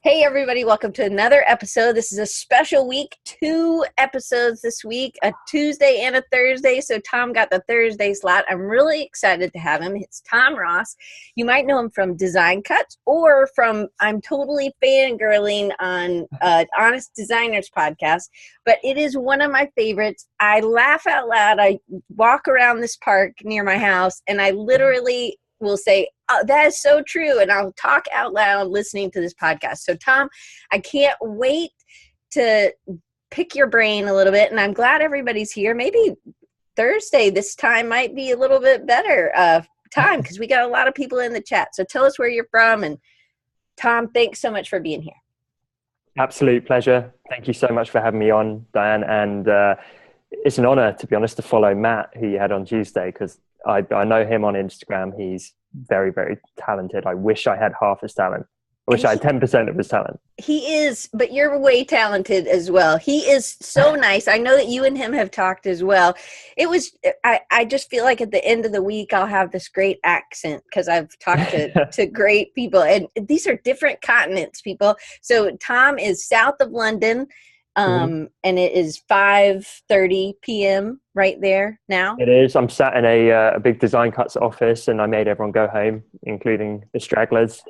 Hey everybody, welcome to another episode. This is a special week, 2 episodes this week, a Tuesday and a Thursday. So Tom got the Thursday slot. I'm really excited to have him. It's Tom Ross. You might know him from Design Cuts or from I'm totally fangirling on Honest Designers podcast, but it is one of my favorites. I laugh out loud. I walk around this park near my house and I literally will say, oh, that is so true. And I'll talk out loud listening to this podcast. So Tom, I can't wait to pick your brain a little bit. And I'm glad everybody's here. Maybe Thursday this time might be a little bit better time because we got a lot of people in the chat. So tell us where you're from. And Tom, thanks so much for being here. Absolute pleasure. Thank you so much for having me on, Diane. And it's an honor, to be honest, to follow Matt, who you had on Tuesday, because I know him on Instagram. He's very, very talented. I wish I had half his talent. I wish I had 10% of his talent. He is, but you're way talented as well. He is so nice. I know that you and him have talked as well. I just feel like at the end of the week, I'll have this great accent because I've talked to great people. And these are different continents, people. So Tom is south of London. And it is 5:30 p.m. right there now. It is. I'm sat in a big Design Cuts office, and I made everyone go home, including the stragglers.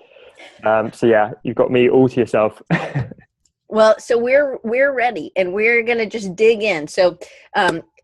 So yeah, you've got me all to yourself. Well, so we're ready, and we're gonna just dig in. So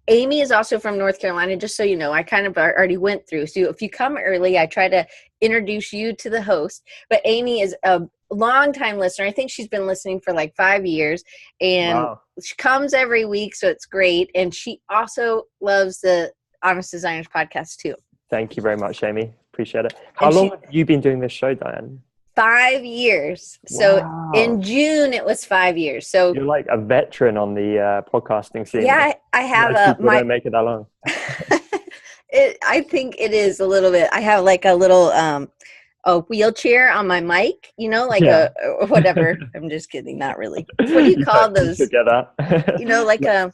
Amy is also from North Carolina, just so you know. I kind of already went through. So if you come early, I try to introduce you to the host. But Amy is a long-time listener. I think she's been listening for like 5 years, and wow. She comes every week, so it's great. And she also loves the Honest Designers podcast too. Thank you very much, Amy. Appreciate it. How long have you been doing this show, Diane? 5 years. So wow. In June, it was 5 years. So you're like a veteran on the podcasting scene. Yeah, I have don't make it that long. I think it is a little bit. I have like a little a wheelchair on my mic, like a whatever. I'm just kidding, not really. What do you call those? Together. Like a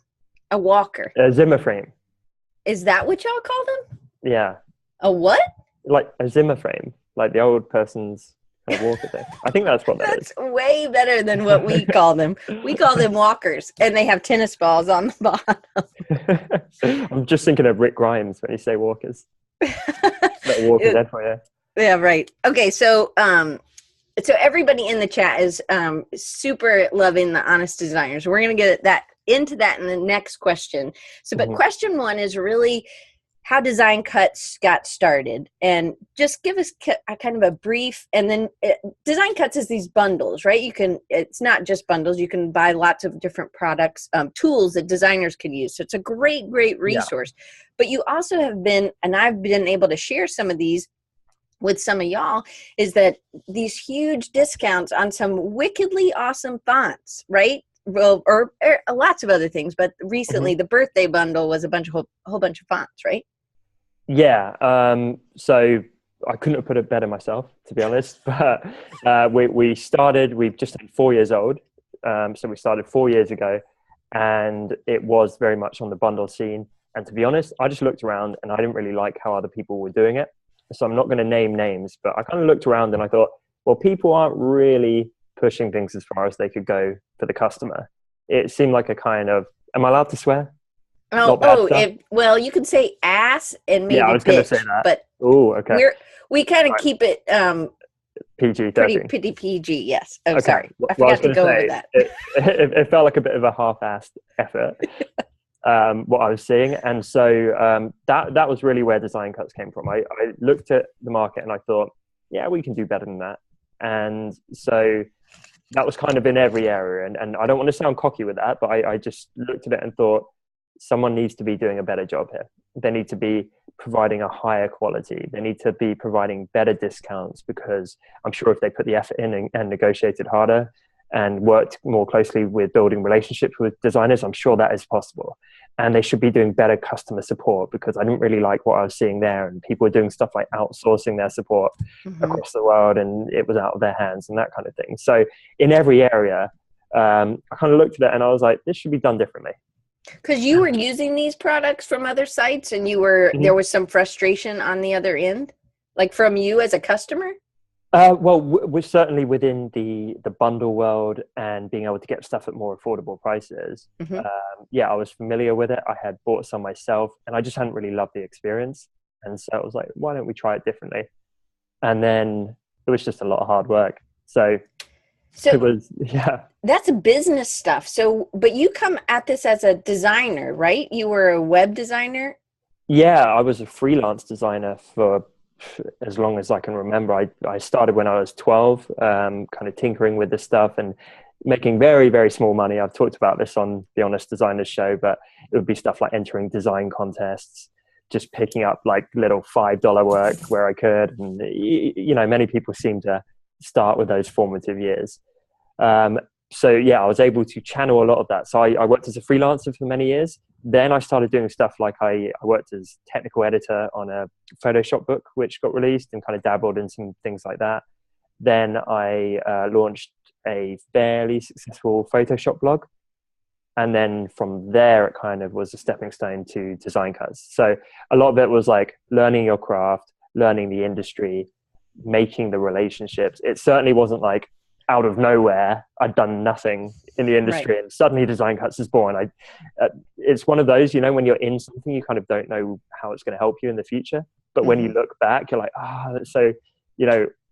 walker. A Zimmer frame. Is that what y'all call them? Yeah. A what? Like a Zimmer frame, like the old person's kind of walker thing. I think that's what that is. That's way better than what we call them. We call them walkers, and they have tennis balls on the bottom. I'm just thinking of Rick Grimes when you say walkers. That walker dead for you. Yeah, right. Okay, so everybody in the chat is super loving the Honest Designers. We're going to get into that in the next question. So, but question one is really how Design Cuts got started, and just give us a kind of a brief. And then Design Cuts is these bundles, right? It's not just bundles. You can buy lots of different products, tools that designers can use. So it's a great resource. Yeah. But you also have been, and I've been able to share some of these with some of y'all, is that these huge discounts on some wickedly awesome fonts, right? Well, or lots of other things, but recently the birthday bundle was a whole bunch of fonts, right? Yeah. So I couldn't have put it better myself, to be honest. But we've just turned 4 years old. So we started 4 years ago, and it was very much on the bundle scene. And to be honest, I just looked around and I didn't really like how other people were doing it. So I'm not going to name names, but I kind of looked around and I thought, well, people aren't really pushing things as far as they could go for the customer. It seemed like a kind of, am I allowed to swear? Well, you can say ass and maybe I was going to say that. But okay. We kind of keep it PG-13. pretty PG, yes. Oh, okay. Sorry. I forgot to go over that. It felt like a bit of a half-assed effort. What I was seeing, and so that was really where Design Cuts came from. I looked at the market and I thought, yeah, we can do better than that. And so that was kind of in every area, and I don't want to sound cocky with that, but I just looked at it and thought, someone needs to be doing a better job here. They need to be providing a higher quality. They need to be providing better discounts, because I'm sure if they put the effort in and negotiated harder and worked more closely with building relationships with designers, I'm sure that is possible. And they should be doing better customer support, because I didn't really like what I was seeing there. And people were doing stuff like outsourcing their support across the world, and it was out of their hands and that kind of thing. So in every area, I kind of looked at it and I was like, this should be done differently. Because you were using these products from other sites, and there was some frustration on the other end, like from you as a customer? Well, we're certainly within the bundle world and being able to get stuff at more affordable prices. Mm-hmm. Yeah, I was familiar with it. I had bought some myself, and I just hadn't really loved the experience. And so I was like, why don't we try it differently? And then it was just a lot of hard work. So So it was, yeah. that's business stuff. So, but you come at this as a designer, right? You were a web designer. Yeah, I was a freelance designer for as long as I can remember. I started when I was 12, kind of tinkering with this stuff and making very, very small money. I've talked about this on the Honest Designers show, but it would be stuff like entering design contests, just picking up like little $5 work where I could. And, many people seem to start with those formative years. So yeah, I was able to channel a lot of that. So I worked as a freelancer for many years. Then I started doing stuff like I worked as technical editor on a Photoshop book, which got released, and kind of dabbled in some things like that. Then I launched a fairly successful Photoshop blog. And then from there, it kind of was a stepping stone to design cuts. So a lot of it was like learning your craft, learning the industry, making the relationships. It certainly wasn't like out of nowhere I'd done nothing in the industry, right, and suddenly Design Cuts is born. It's one of those, when you're in something, you kind of don't know how it's going to help you in the future, but when you look back, you're like, so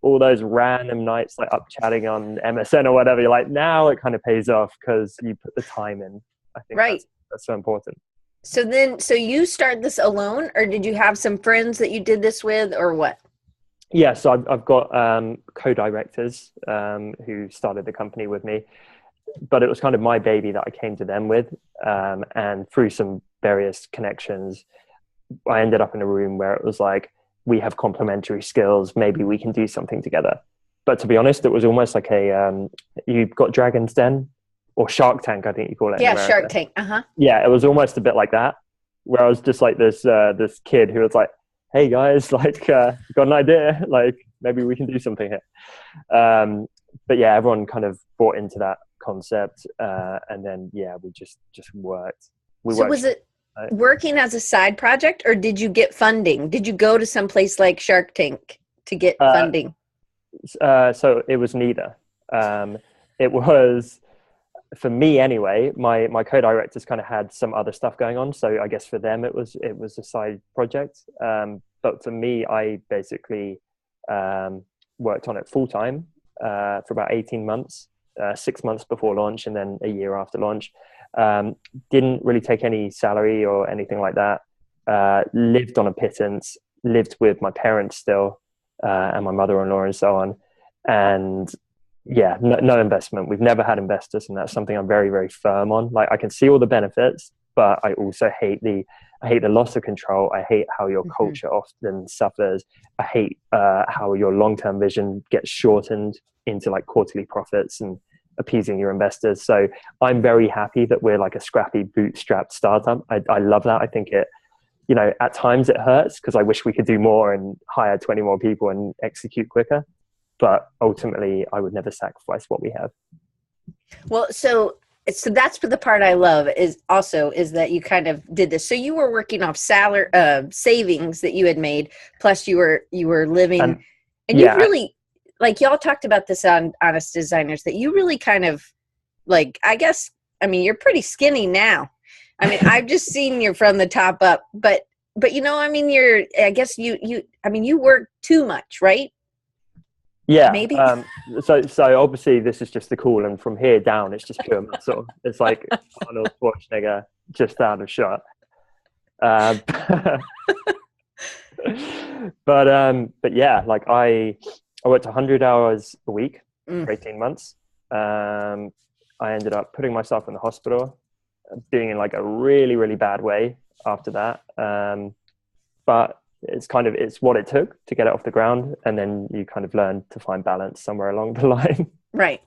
all those random nights like up chatting on MSN or whatever, you're like, now it kind of pays off because you put the time in. I think right, that's so important. So you started this alone, or did you have some friends that you did this with, or what? Yeah, so I've got co-directors who started the company with me, but it was kind of my baby that I came to them with, and through some various connections, I ended up in a room where it was like, we have complementary skills, maybe we can do something together. But to be honest, it was almost like you've got Dragon's Den or Shark Tank, I think you call it. Yeah, Shark Tank. Yeah, it was almost a bit like that, where I was just like this kid who was like, hey guys, like, got an idea, like maybe we can do something here. But yeah, everyone kind of bought into that concept, and then yeah, we just worked. Was it working as a side project, or did you get funding? Did you go to some place like Shark Tank to get funding? So it was neither. It was, for me anyway, my co-directors kind of had some other stuff going on, so I guess for them it was a side project. But for me, I basically worked on it full time for about 18 months, 6 months before launch, and then a year after launch. Didn't really take any salary or anything like that. Lived on a pittance. Lived with my parents still, and my mother-in-law and so on. And yeah, no investment. We've never had investors, and that's something I'm very, very firm on. Like, I can see all the benefits, but I also hate the loss of control. I hate how your culture often suffers. I hate how your long-term vision gets shortened into like quarterly profits and appeasing your investors. So I'm very happy that we're like a scrappy bootstrapped startup. I love that. I think it, at times it hurts because I wish we could do more and hire 20 more people and execute quicker. But ultimately, I would never sacrifice what we have. Well, so that's the part I love is that you kind of did this. So you were working off salary, savings that you had made, plus you were living, and yeah, you really, like, y'all talked about this on Honest Designers, that you really kind of, like, you're pretty skinny now. I've just seen you from the top up, but you work too much, right? Yeah, maybe. So obviously this is just the cool, and from here down it's just pure muscle. It's like Arnold Schwarzenegger just out of shot. But yeah, like I worked 100 hours a week for 18 months. I ended up putting myself in the hospital, doing it in like a really, really bad way after that. But it's what it took to get it off the ground, and then you kind of learn to find balance somewhere along the line. Right.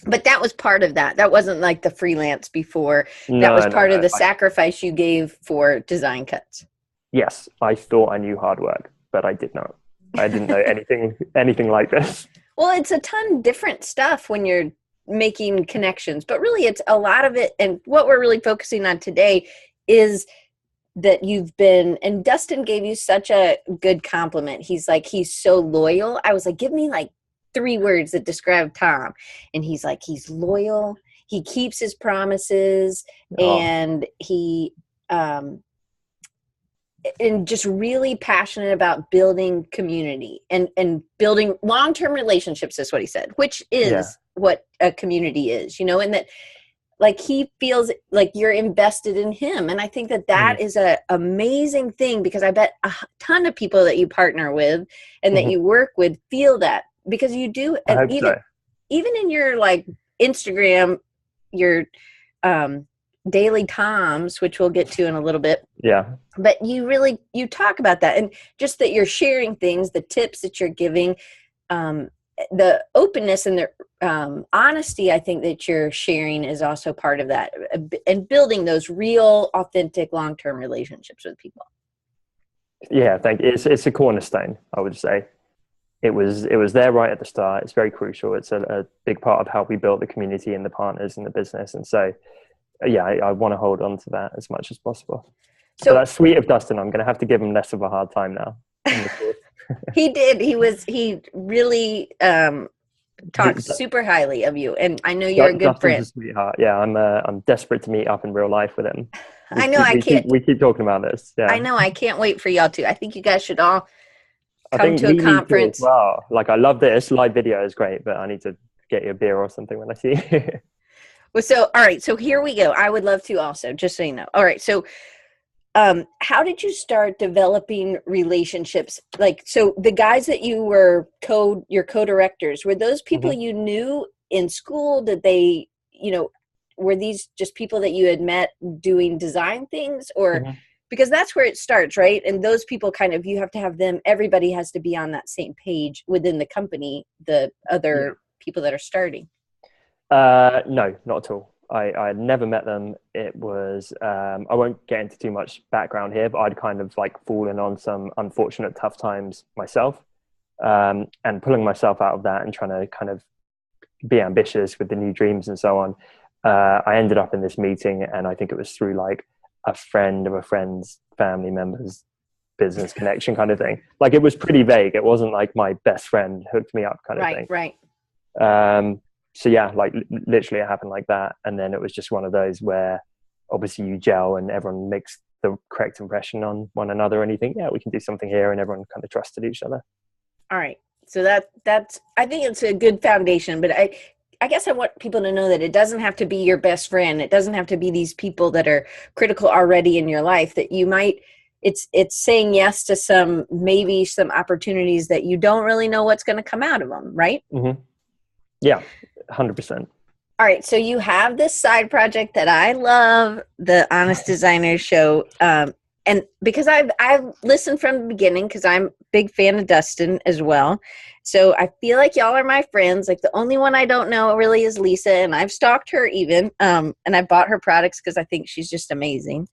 But that was part of that. That wasn't like the freelance before. That was part of the sacrifice you gave for Design Cuts. Yes, I thought I knew hard work, but I did not. I didn't know anything like this. Well, it's a ton different stuff when you're making connections, but really it's a lot of it. And what we're really focusing on today is that you've been, and Dustin gave you such a good compliment. He's like, he's so loyal. I was like, give me like 3 words that describe Tom. And he's like, he's loyal. He keeps his promises, and he, and just really passionate about building community and building long-term relationships is what he said, which is what a community is, you know, and that like he feels like you're invested in him. And I think that that is a amazing thing, because I bet a ton of people that you partner with and that you work with feel that, because you do. And even in your like Instagram, your daily Toms, which we'll get to in a little bit. Yeah. But you talk about that, and just that you're sharing things, the tips that you're giving, the openness and the honesty, I think that you're sharing is also part of that, and building those real, authentic, long-term relationships with people. Yeah, thank you. It's a cornerstone, I would say. It was there right at the start. It's very crucial. It's a big part of how we built the community and the partners in the business. And so, yeah, I want to hold on to that as much as possible. So that's sweet of Dustin. I'm going to have to give him less of a hard time now. He did. He really talked super highly of you, and I know you're a good friend. Dustin's a sweetheart. Yeah, I'm desperate to meet up in real life with him. We keep talking about this. Yeah, I know. I can't wait for y'all to. I think you guys should all come to a conference. Wow, like I love this live video is great, but I need to get you a beer or something when I see you. Well, so all right, so here we go. I would love to also, just so you know. All right, so. How did you start developing relationships? Like, so the guys that you were your co-directors, were those people you knew in school? Did they, you know, were these just people that you had met doing design things, or because that's where it starts, right? And those people kind of, you have to have them, everybody has to be on that same page within the company, the other people that are starting. No, not at all. I had never met them. It was, I won't get into too much background here, but I'd kind of like fallen on some unfortunate tough times myself, and pulling myself out of that and trying to kind of be ambitious with the new dreams and so on. I ended up in this meeting, and I think it was through like a friend of a friend's family member's business connection kind of thing. Like it was pretty vague. It wasn't like my best friend hooked me up kind of thing. Right. So yeah, like literally it happened like that. And then it was just one of those where obviously you gel and everyone makes the correct impression on one another, and you think, yeah, we can do something here, and everyone kind of trusted each other. All right. So that's, I think it's a good foundation, but I guess I want people to know that it doesn't have to be your best friend. It doesn't have to be these people that are critical already in your life, that you might, it's saying yes to maybe some opportunities that you don't really know what's going to come out of them. Right. Yeah. 100%. All right. So you have this side project that I love, the Honest Designer Show. And because I've listened from the beginning, because I'm a big fan of Dustin as well. So I feel like y'all are my friends. Like the only one I don't know really is Lisa, and I've stalked her even. And I bought her products because I think she's just amazing.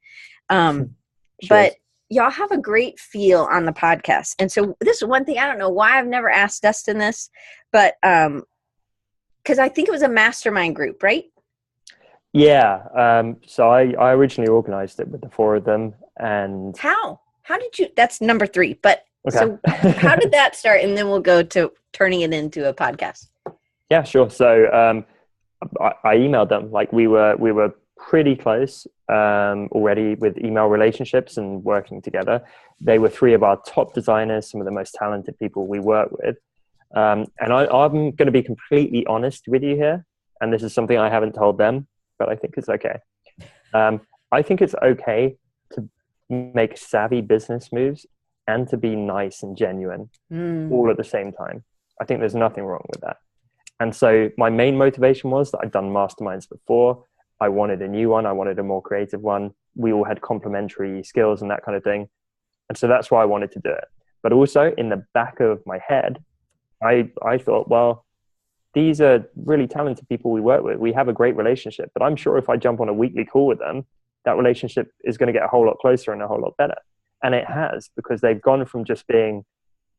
But y'all have a great feel on the podcast. And so this is one thing, I don't know why I've never asked Dustin this, but because I think it was a mastermind group, right? Yeah. So I originally organized it with the 4 of them. And how did you, that's number 3, but okay. So how did that start? And then we'll go to turning it into a podcast. Yeah, sure. So I emailed them. Like we were pretty close already with email relationships and working together. They were 3 of our top designers, some of the most talented people we work with. And I'm going to be completely honest with you here. And this is something I haven't told them, but I think it's okay. I think it's okay to make savvy business moves and to be nice and genuine all at the same time. I think there's nothing wrong with that. And so my main motivation was that I'd done masterminds before. I wanted a new one. I wanted a more creative one. We all had complementary skills and that kind of thing. And so that's why I wanted to do it. But also in the back of my head, I thought, well, these are really talented people we work with. We have a great relationship, but I'm sure if I jump on a weekly call with them, that relationship is going to get a whole lot closer and a whole lot better. And it has, because they've gone from just being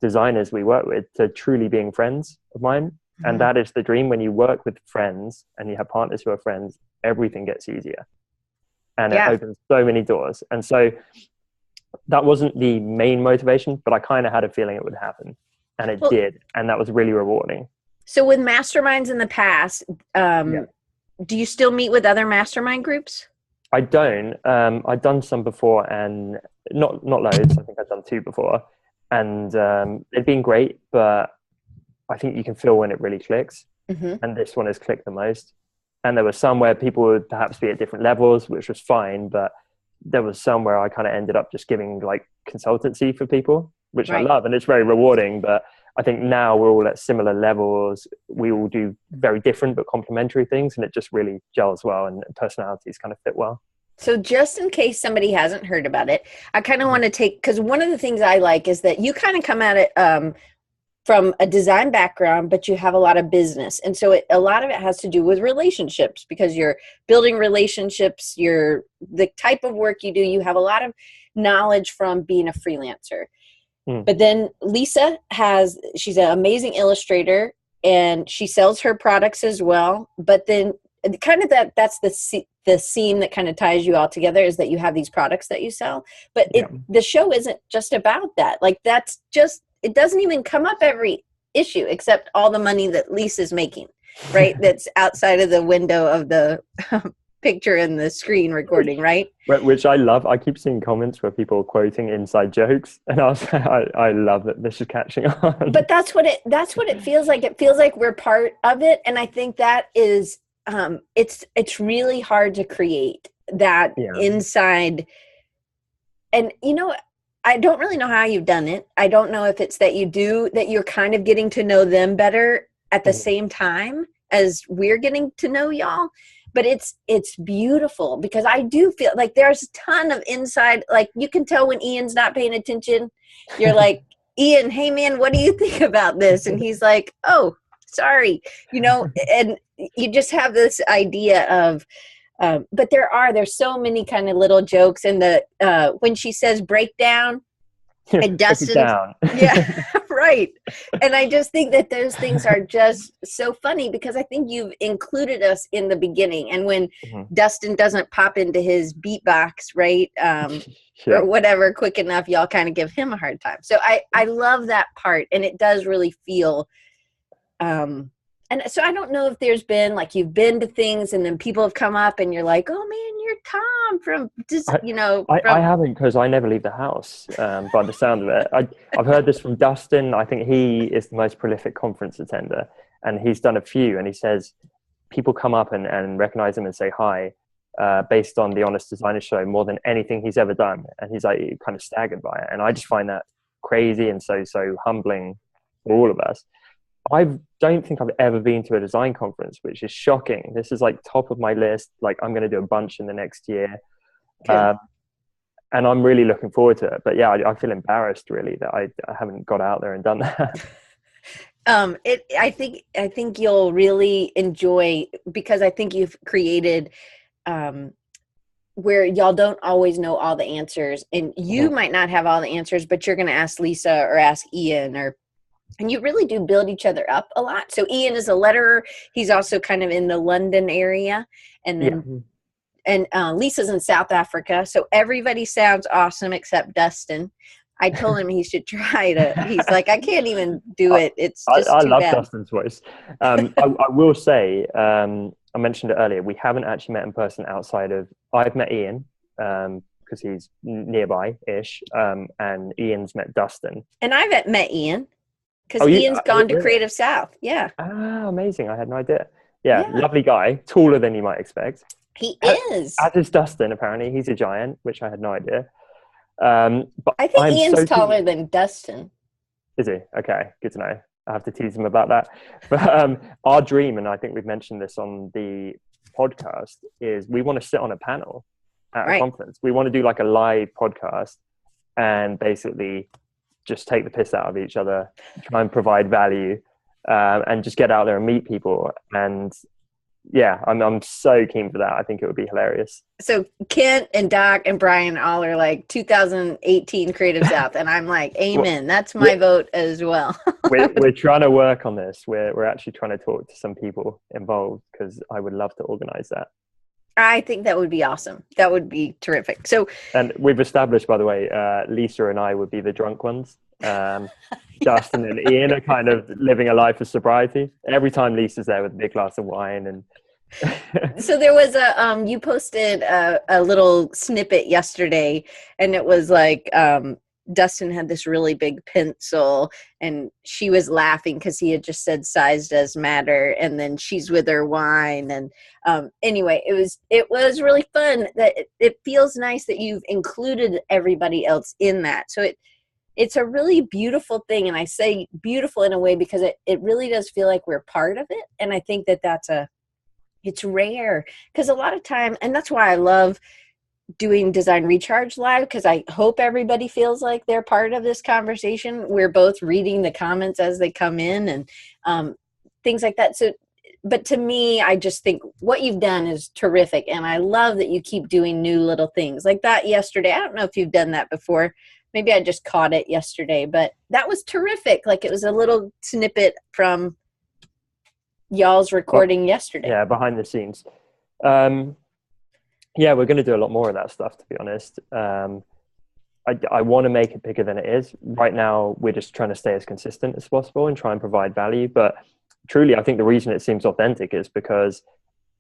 designers we work with to truly being friends of mine. Mm-hmm. And that is the dream. When you work with friends and you have partners who are friends, everything gets easier. And it opens so many doors. And so that wasn't the main motivation, but I kind of had a feeling it would happen, and it did, and that was really rewarding. So with masterminds in the past, Yeah. do you still meet with other mastermind groups? I don't. I've done some before, and not loads. I think I've done 2 before, and they've been great. But I think you can feel when it really clicks, and this one has clicked the most. And there were some where people would perhaps be at different levels, which was fine. But there was some where I kind of ended up just giving like consultancy for people, which I love, and it's very rewarding. But I think now we're all at similar levels. We all do very different but complementary things, and it just really gels well, and personalities kind of fit well. So just in case somebody hasn't heard about it, I kind of want to take, because one of the things I like is that you kind of come at it from a design background, but you have a lot of business. And so a lot of it has to do with relationships, because you're building relationships, the type of work you do, you have a lot of knowledge from being a freelancer. But then Lisa she's an amazing illustrator, and she sells her products as well. But then kind of that's the seam that kind of ties you all together, is that you have these products that you sell. But the show isn't just about that. Like it doesn't even come up every issue, except all the money that Lisa's making, right? That's outside of the window of the picture and the screen recording, right? Which I love. I keep seeing comments where people are quoting inside jokes, and I love that this is catching on. But that's what it feels like. It feels like we're part of it, and I think that is it's really hard to create that inside. And I don't really know how you've done it. I don't know if it's that you're kind of getting to know them better at the same time as we're getting to know y'all. But it's beautiful, because I do feel like there's a ton of inside, like you can tell when Ian's not paying attention. You're like, Ian, hey man, what do you think about this? And he's like, oh, sorry, and you just have this idea of, but there's so many kind of little jokes. And when she says breakdown, and Dustin, yeah, right. And I just think that those things are just so funny, because I think you've included us in the beginning. And when Dustin doesn't pop into his beatbox, right, or whatever quick enough, y'all kind of give him a hard time. So I love that part, and it does really feel. And so I don't know if there's been, like, you've been to things and then people have come up and you're like, oh man, you're Tom from just, I haven't, because I never leave the house, by the sound of it. I've heard this from Dustin. I think he is the most prolific conference attender, and he's done a few, and he says people come up and recognize him and say hi, based on the Honest Designer show more than anything he's ever done. And he's like kind of staggered by it. And I just find that crazy and so humbling for all of us. I don't think I've ever been to a design conference, which is shocking. This is like top of my list. Like, I'm going to do a bunch in the next year. And I'm really looking forward to it. But yeah, I feel embarrassed really that I haven't got out there and done that. I think you'll really enjoy, because I think you've created, where y'all don't always know all the answers, and you might not have all the answers, but you're going to ask Lisa or ask Ian, and you really do build each other up a lot. So Ian is a letterer. He's also kind of in the London area. And then, and Lisa's in South Africa. So everybody sounds awesome except Dustin. I told him he should try he's like, I can't even do it. It's just I too love bad. Dustin's voice. I will say, I mentioned it earlier, we haven't actually met in person outside of, I've met Ian, because he's nearby-ish, and Ian's met Dustin. And I've met Ian. Because Ian's gone to Creative South. Yeah. Ah, amazing. I had no idea. Yeah, lovely guy. Taller than you might expect. He is. As is Dustin, apparently. He's a giant, which I had no idea. But I think Ian's taller than Dustin. Is he? Okay, good to know. I have to tease him about that. But our dream, and I think we've mentioned this on the podcast, is we want to sit on a panel at a conference. We want to do like a live podcast and basically just take the piss out of each other, try and provide value, and just get out there and meet people. And yeah, I'm so keen for that. I think it would be hilarious. So Kent and Doc and Brian all are like 2018 Creative South, and I'm like, amen. That's my vote as well. we're trying to work on this. We're actually trying to talk to some people involved, because I would love to organize that. I think that would be awesome. That would be terrific. So, And we've established, by the way, Lisa and I would be the drunk ones. Dustin and Ian are kind of living a life of sobriety. Every time Lisa's there with a big glass of wine and so there was you posted a little snippet yesterday, and it was like, Dustin had this really big pencil and she was laughing because he had just said size does matter, and then she's with her wine. And anyway, it was really fun. That it feels nice that you've included everybody else in that. So it's a really beautiful thing. And I say beautiful in a way because it really does feel like we're part of it. And I think it's rare, because a lot of time, and that's why I love doing Design Recharge Live, because I hope everybody feels like they're part of this conversation. We're both reading the comments as they come in and things like that. So, but to me, I just think what you've done is terrific. And I love that you keep doing new little things like that yesterday. I don't know if you've done that before. Maybe I just caught it yesterday, but that was terrific. Like, it was a little snippet from y'all's recording yesterday. Yeah, behind the scenes. Yeah, we're going to do a lot more of that stuff, to be honest. I want to make it bigger than it is. Right now, we're just trying to stay as consistent as possible and try and provide value. But truly, I think the reason it seems authentic is because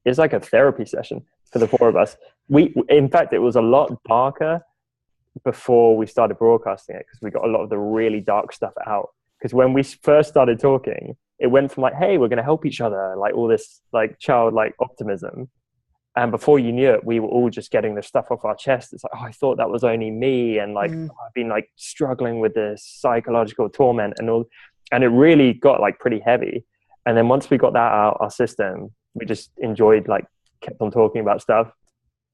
it's like a therapy session for the four of us. In fact, it was a lot darker before we started broadcasting it, because we got a lot of the really dark stuff out. Because when we first started talking, it went from like, hey, we're going to help each other, like all this like childlike optimism. And before you knew it, we were all just getting this stuff off our chest. It's like, oh, I thought that was only me. And like, I've been like struggling with this psychological torment and all. And it really got like pretty heavy. And then once we got that out our system, we just enjoyed, like, kept on talking about stuff.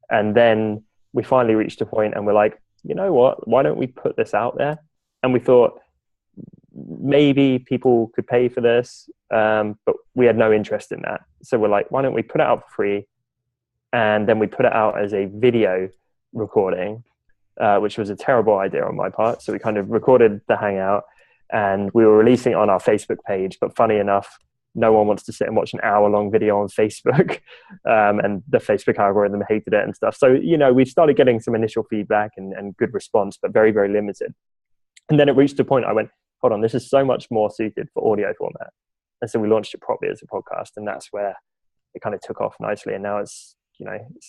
And then we finally reached a point and we're like, you know what, why don't we put this out there? And we thought maybe people could pay for this. But we had no interest in that. So we're like, why don't we put it out for free? And then we put it out as a video recording, which was a terrible idea on my part. So we kind of recorded the Hangout and we were releasing it on our Facebook page. But funny enough, no one wants to sit and watch an hour-long video on Facebook. And the Facebook algorithm hated it and stuff. So, you know, we started getting some initial feedback and good response, but very, very limited. And then it reached a point I went, hold on, this is so much more suited for audio format. And so we launched it properly as a podcast. And that's where it kind of took off nicely. And now it's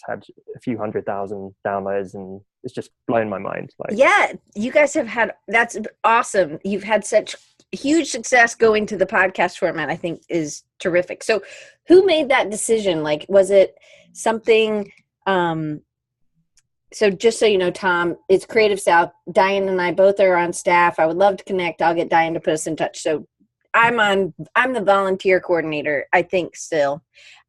had a few 100,000 downloads and it's just blown my mind. Like, yeah, you guys have had, that's awesome. You've had such huge success going to the podcast format, I think is terrific. So who made that decision? Like, was it something, so just so you know, Tom, it's Creative South. Diane and I both are on staff. I would love to connect. I'll get Diane to put us in touch. So I'm the volunteer coordinator, I think, still.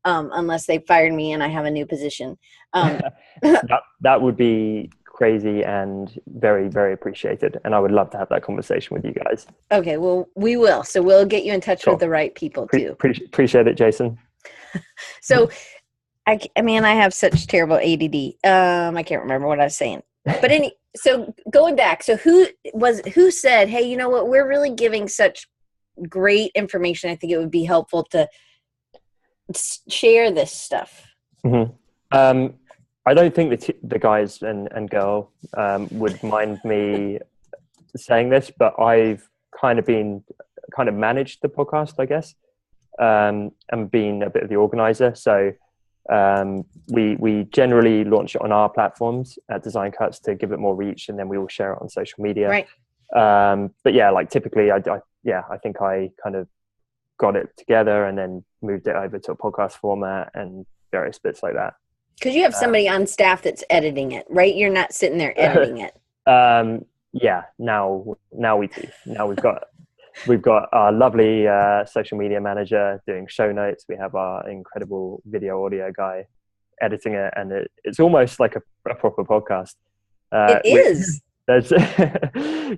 Unless they fired me and I have a new position. That would be crazy and very, very appreciated. And I would love to have that conversation with you guys. Okay, well, we will. So we'll get you in touch with the right people too. Appreciate it, Jason. So, I have such terrible ADD. I can't remember what I was saying. But so going back, so who said, hey, you know what, we're really giving such great information. I think it would be helpful to share this stuff. Mm-hmm. I don't think the guys and girl would mind me saying this, but I've kind of managed the podcast, I guess, and been a bit of the organizer. So we generally launch it on our platforms at Design Cuts to give it more reach, and then we will share it on social media. Right. But yeah, like typically I think I kind of got it together and then moved it over to a podcast format and various bits like that. Because you have somebody on staff that's editing it, right? You're not sitting there editing it. Yeah, now we do. Now we've got our lovely social media manager doing show notes. We have our incredible video audio guy editing it, and it's almost like a proper podcast. It is.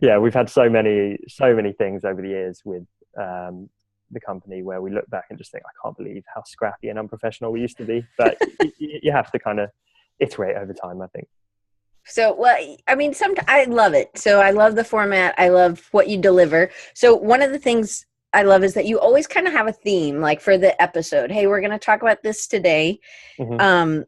Yeah, we've had so many things over the years with the company where we look back and just think, I can't believe how scrappy and unprofessional we used to be. But you have to kind of iterate over time, I think. So, well, I mean, I love it. So I love the format. I love what you deliver. So one of the things I love is that you always kind of have a theme, like for the episode. Hey, we're going to talk about this today. Mm-hmm.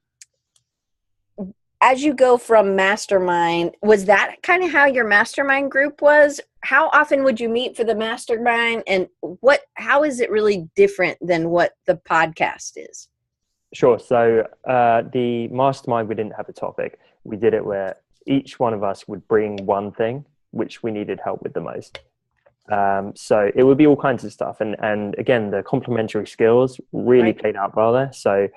as you go from Mastermind, was that kind of how your Mastermind group was? How often would you meet for the Mastermind, and how is it really different than what the podcast is? Sure. So the Mastermind, we didn't have a topic. We did it where each one of us would bring one thing which we needed help with the most. So it would be all kinds of stuff. And again, the complementary skills really played out well there. So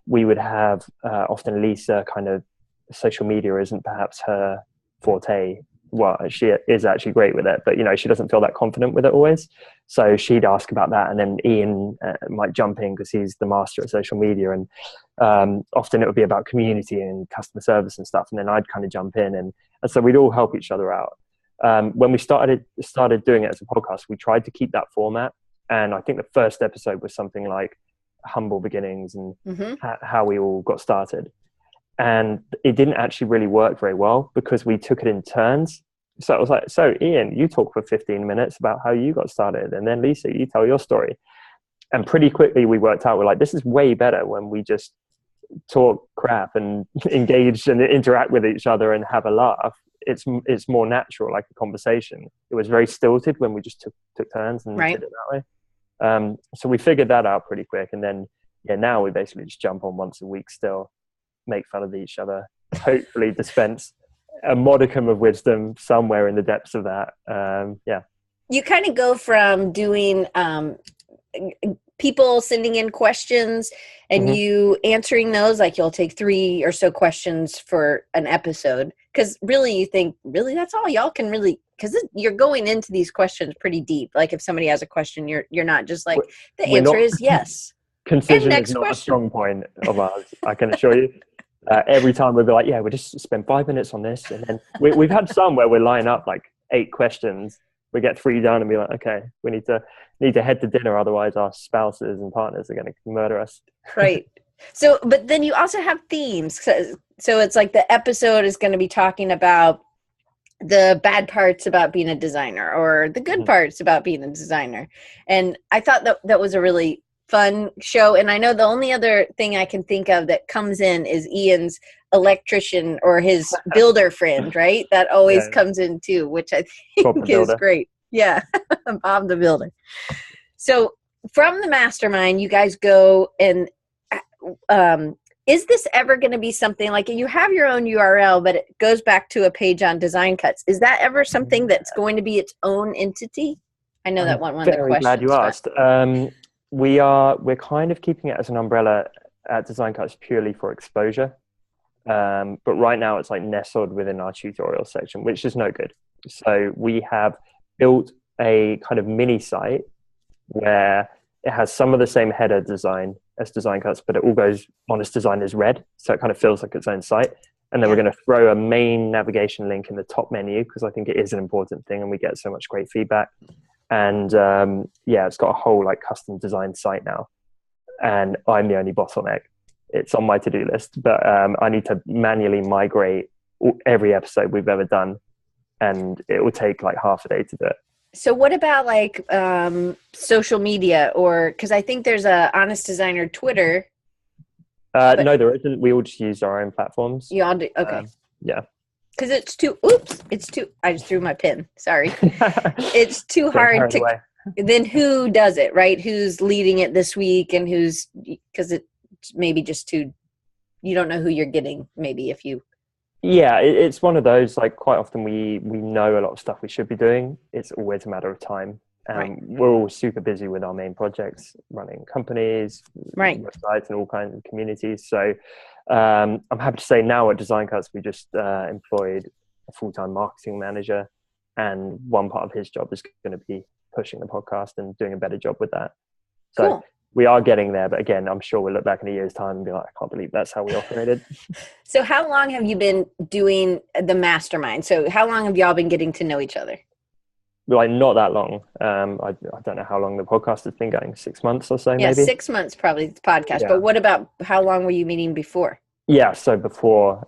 we would have often Lisa, kind of social media isn't perhaps her forte. Well, she is actually great with it, but she doesn't feel that confident with it always. So she'd ask about that, and then Ian might jump in because he's the master at social media, and often it would be about community and customer service and stuff. And then I'd kind of jump in, and so we'd all help each other out. When we started doing it as a podcast, we tried to keep that format, and I think the first episode was something like humble beginnings and how we all got started. And it didn't actually really work very well because we took it in turns. So it was like, so Ian, you talk for 15 minutes about how you got started, and then Lisa, you tell your story. And pretty quickly we worked out, we're like, this is way better when we just talk crap and engage and interact with each other and have a laugh. It's more natural, like a conversation. It was very stilted when we just took turns and did it that way. So we figured that out pretty quick. And then, now we basically just jump on once a week still, make fun of each other, hopefully dispense a modicum of wisdom somewhere in the depths of that. You kind of go from doing people sending in questions and you answering those, like you'll take 3 or so questions for an episode, because really you think, really that's all y'all can really, because you're going into these questions pretty deep. Like if somebody has a question, you're not just like, the answer is yes. Concision is not a strong point of ours, I can assure you. Every time we'll be like, we'll just spend 5 minutes on this. And then we've had some where we line up like 8 questions. We get 3 done and be like, okay, we need to head to dinner. Otherwise our spouses and partners are going to murder us. Right. So, but then you also have themes. So it's like the episode is going to be talking about the bad parts about being a designer or the good parts about being a designer. And I thought that was a really fun show. And I know the only other thing I can think of that comes in is Ian's electrician or his builder friend, right? That always comes in too, which I think is great. Yeah. Bob the builder. So from the Mastermind, you guys go and is this ever going to be something like you have your own URL, but it goes back to a page on Design Cuts? Is that ever something that's going to be its own entity? I know that one of the questions. Glad you asked. We're kind of keeping it as an umbrella at Design Cuts purely for exposure. But right now it's like nestled within our tutorial section, which is no good. So we have built a kind of mini site where it has some of the same header design as Design Cuts, but it all goes Honest Design is red. So it kind of feels like its own site. And then we're going to throw a main navigation link in the top menu because I think it is an important thing and we get so much great feedback. And it's got a whole like custom design site now. And I'm the only bottleneck. It's on my to-do list, but I need to manually migrate every episode we've ever done. And it will take like half a day to do it. So what about like social media, or because I think there's a Honest Designer Twitter. No, there isn't. We all just use our own platforms. You all do? Okay. Yeah. Because it's too, I just threw my pen. Sorry. It's too hard to, then who does it, right? Who's leading it this week and because it's maybe just too, you don't know who you're getting maybe if you. Yeah, it's one of those, like quite often we know a lot of stuff we should be doing. It's always a matter of time. We're all super busy with our main projects, running companies, websites and all kinds of communities. So I'm happy to say now at Design Cuts, we just employed a full-time marketing manager, and one part of his job is going to be pushing the podcast and doing a better job with that. So cool. We are getting there, but again, I'm sure we'll look back in a year's time and be like, I can't believe that's how we operated. So how long have you been doing the Mastermind? So how long have y'all been getting to know each other? Like not that long. I don't know how long the podcast has been going, 6 months or so, maybe. Yeah, 6 months probably, the podcast. Yeah. But what about how long were you meeting before? Yeah, so before,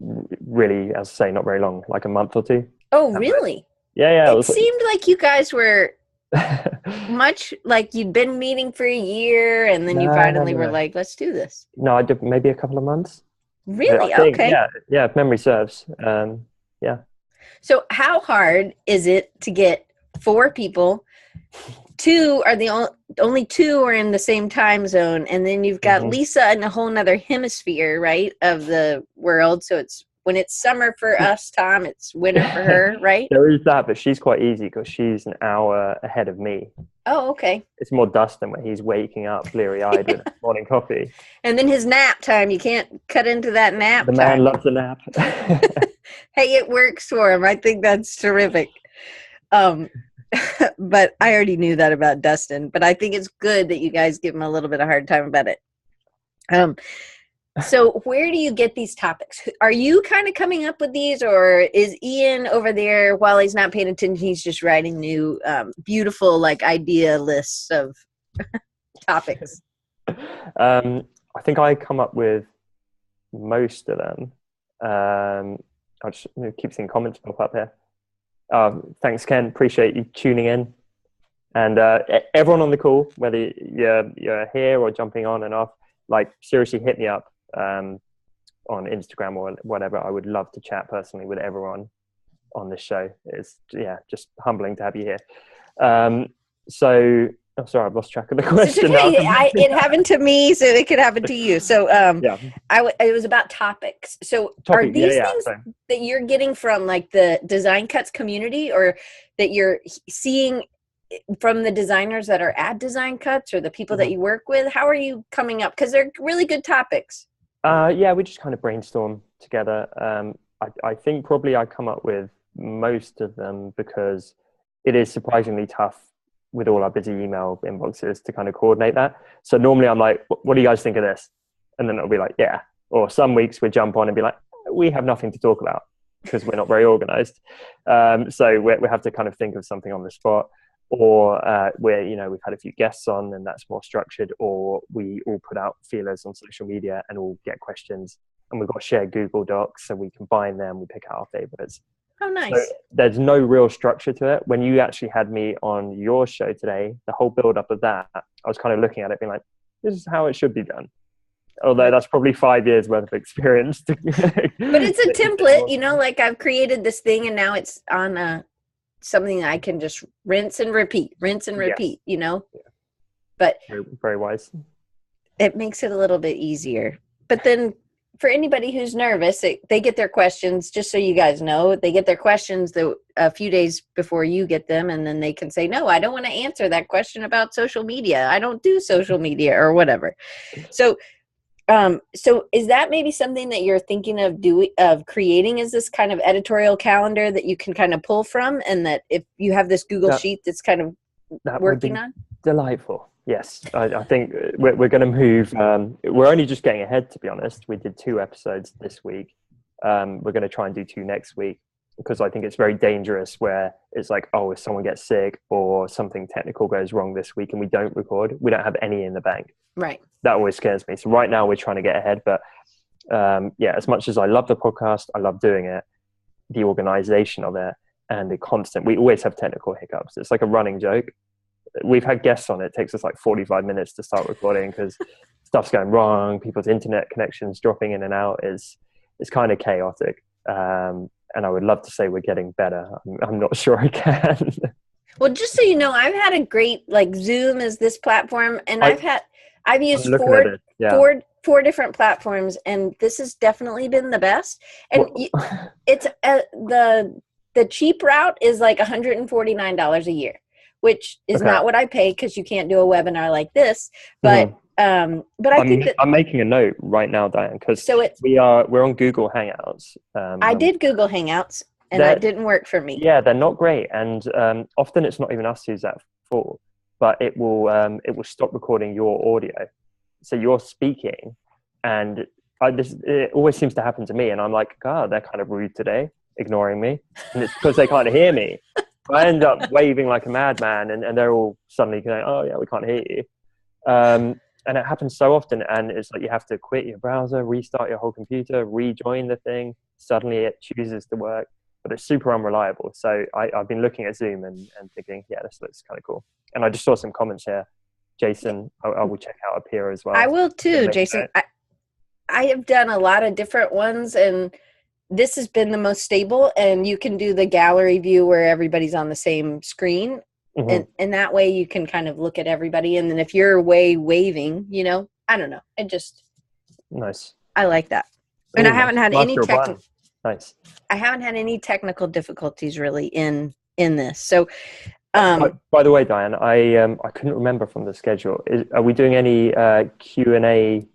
really, as I say, not very long, like a month or 2. Oh, really? Yeah. It seemed like you guys were much like you'd been meeting for a year and then you finally were like, let's do this. No, I did maybe a couple of months. Really? I think, Okay. yeah, if memory serves. Yeah. So how hard is it to get 4 people? 2 are the only 2 are in the same time zone, and then you've got Lisa in a whole nother hemisphere, right, of the world. So it's when it's summer for us, Tom, it's winter for her, right? There is that, but she's quite easy because she's an hour ahead of me. Oh, okay. It's more Dustin where he's waking up bleary-eyed with morning coffee. And then his nap time, you can't cut into that nap The time. man loves a nap. Hey, it works for him. I think that's terrific. But I already knew that about Dustin, but I think it's good that you guys give him a little bit of a hard time about it. So where do you get these topics? Are you kind of coming up with these, or is Ian over there while he's not paying attention, he's just writing new, beautiful, like idea lists of topics? I think I come up with most of them. I just keep seeing comments pop up here. Thanks, Ken. Appreciate you tuning in. And everyone on the call, whether you're here or jumping on and off, like seriously hit me up on Instagram or whatever. I would love to chat personally with everyone on this show. It's just humbling to have you here. So I'm sorry, I've lost track of the question. It happened to me, so it could happen to you. So it was about topics. So are these things that you're getting from like the Design Cuts community, or that you're seeing from the designers that are at Design Cuts, or the people that you work with? How are you coming up? Because they're really good topics. We just kind of brainstorm together. I think probably I come up with most of them because it is surprisingly tough with all our busy email inboxes to kind of coordinate that. So normally I'm like, what do you guys think of this? And then it'll be like, yeah. Or some weeks we jump on and be like, we have nothing to talk about because we're not very organized. So we have to kind of think of something on the spot, or where, we've had a few guests on and that's more structured, or we all put out feelers on social media and all get questions, and we've got shared Google Docs so we combine them, we pick out our favorites. Oh, nice. So there's no real structure to it. When you actually had me on your show today, the whole build up of that, I was kind of looking at it being like, this is how it should be done. Although that's probably 5 years worth of experience. But it's a template, like I've created this thing and now it's on something I can just rinse and repeat, Yeah. But very, very wise. It makes it a little bit easier. But then for anybody who's nervous, they get their questions, just so you guys know, they get their questions a few days before you get them, and then they can say, no, I don't want to answer that question about social media. I don't do social media or whatever. So is that maybe something that you're thinking of creating, is this kind of editorial calendar that you can kind of pull from, and that if you have this Google sheet that's kind of working on? Delightful. Yes, I think we're going to move. We're only just getting ahead, to be honest. We did 2 episodes this week. We're going to try and do 2 next week, because I think it's very dangerous where it's like, oh, if someone gets sick or something technical goes wrong this week and we don't record, we don't have any in the bank. Right. That always scares me. So right now we're trying to get ahead. But as much as I love the podcast, I love doing it, the organization of it and the constant, we always have technical hiccups. It's like a running joke. We've had guests on it. It takes us like 45 minutes to start recording because stuff's going wrong. People's internet connections dropping in and out. It's kind of chaotic. And I would love to say we're getting better. I'm not sure I can. Well, just so you know, I've had a great, like, Zoom is this platform, and I've used four different platforms, and this has definitely been the best. And it's the cheap route is like $149 a year, which is not what I pay, because you can't do a webinar like this. But I think I'm making a note right now, Diane, because we're on Google Hangouts. I did Google Hangouts, and that didn't work for me. Yeah, they're not great, and often it's not even us who's at fault, but it will stop recording your audio, so you're speaking, and it always seems to happen to me, and I'm like, God, they're kind of rude today, ignoring me, and it's because they can't hear me. I end up waving like a madman, and they're all suddenly going, oh yeah, we can't hear you. And it happens so often, and it's like you have to quit your browser, restart your whole computer, rejoin the thing. Suddenly it chooses to work, but it's super unreliable. So I've been looking at Zoom and thinking, yeah, this looks kind of cool. And I just saw some comments here. Jason, I will check out up here as well. I will too, Jason. I have done a lot of different ones, and this has been the most stable, and you can do the gallery view where everybody's on the same screen. And that way you can kind of look at everybody. And then if you're waving, I don't know. Nice. I like that. And I haven't had any nice. I haven't had any technical difficulties really in this. So, by the way, Diane, I couldn't remember from the schedule. Are we doing any Q&A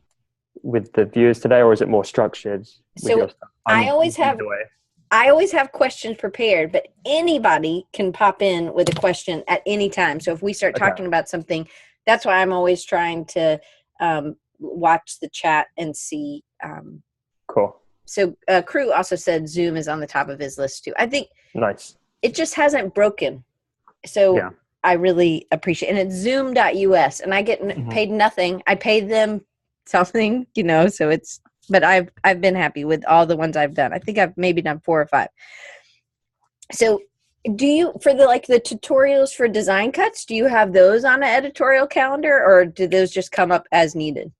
with the viewers today, or is it more structured? So I always have questions prepared, but anybody can pop in with a question at any time. So if we start talking about something, that's why I'm always trying to watch the chat and see. Cool. So Crew also said Zoom is on the top of his list too. I think nice. It just hasn't broken. So I really appreciate it. And it's zoom.us, and I get paid nothing. I paid them something, so it's, but I've been happy with all the ones I've done. I think I've maybe done 4 or 5. So do you, for the tutorials for design cuts, do you have those on an editorial calendar, or do those just come up as needed?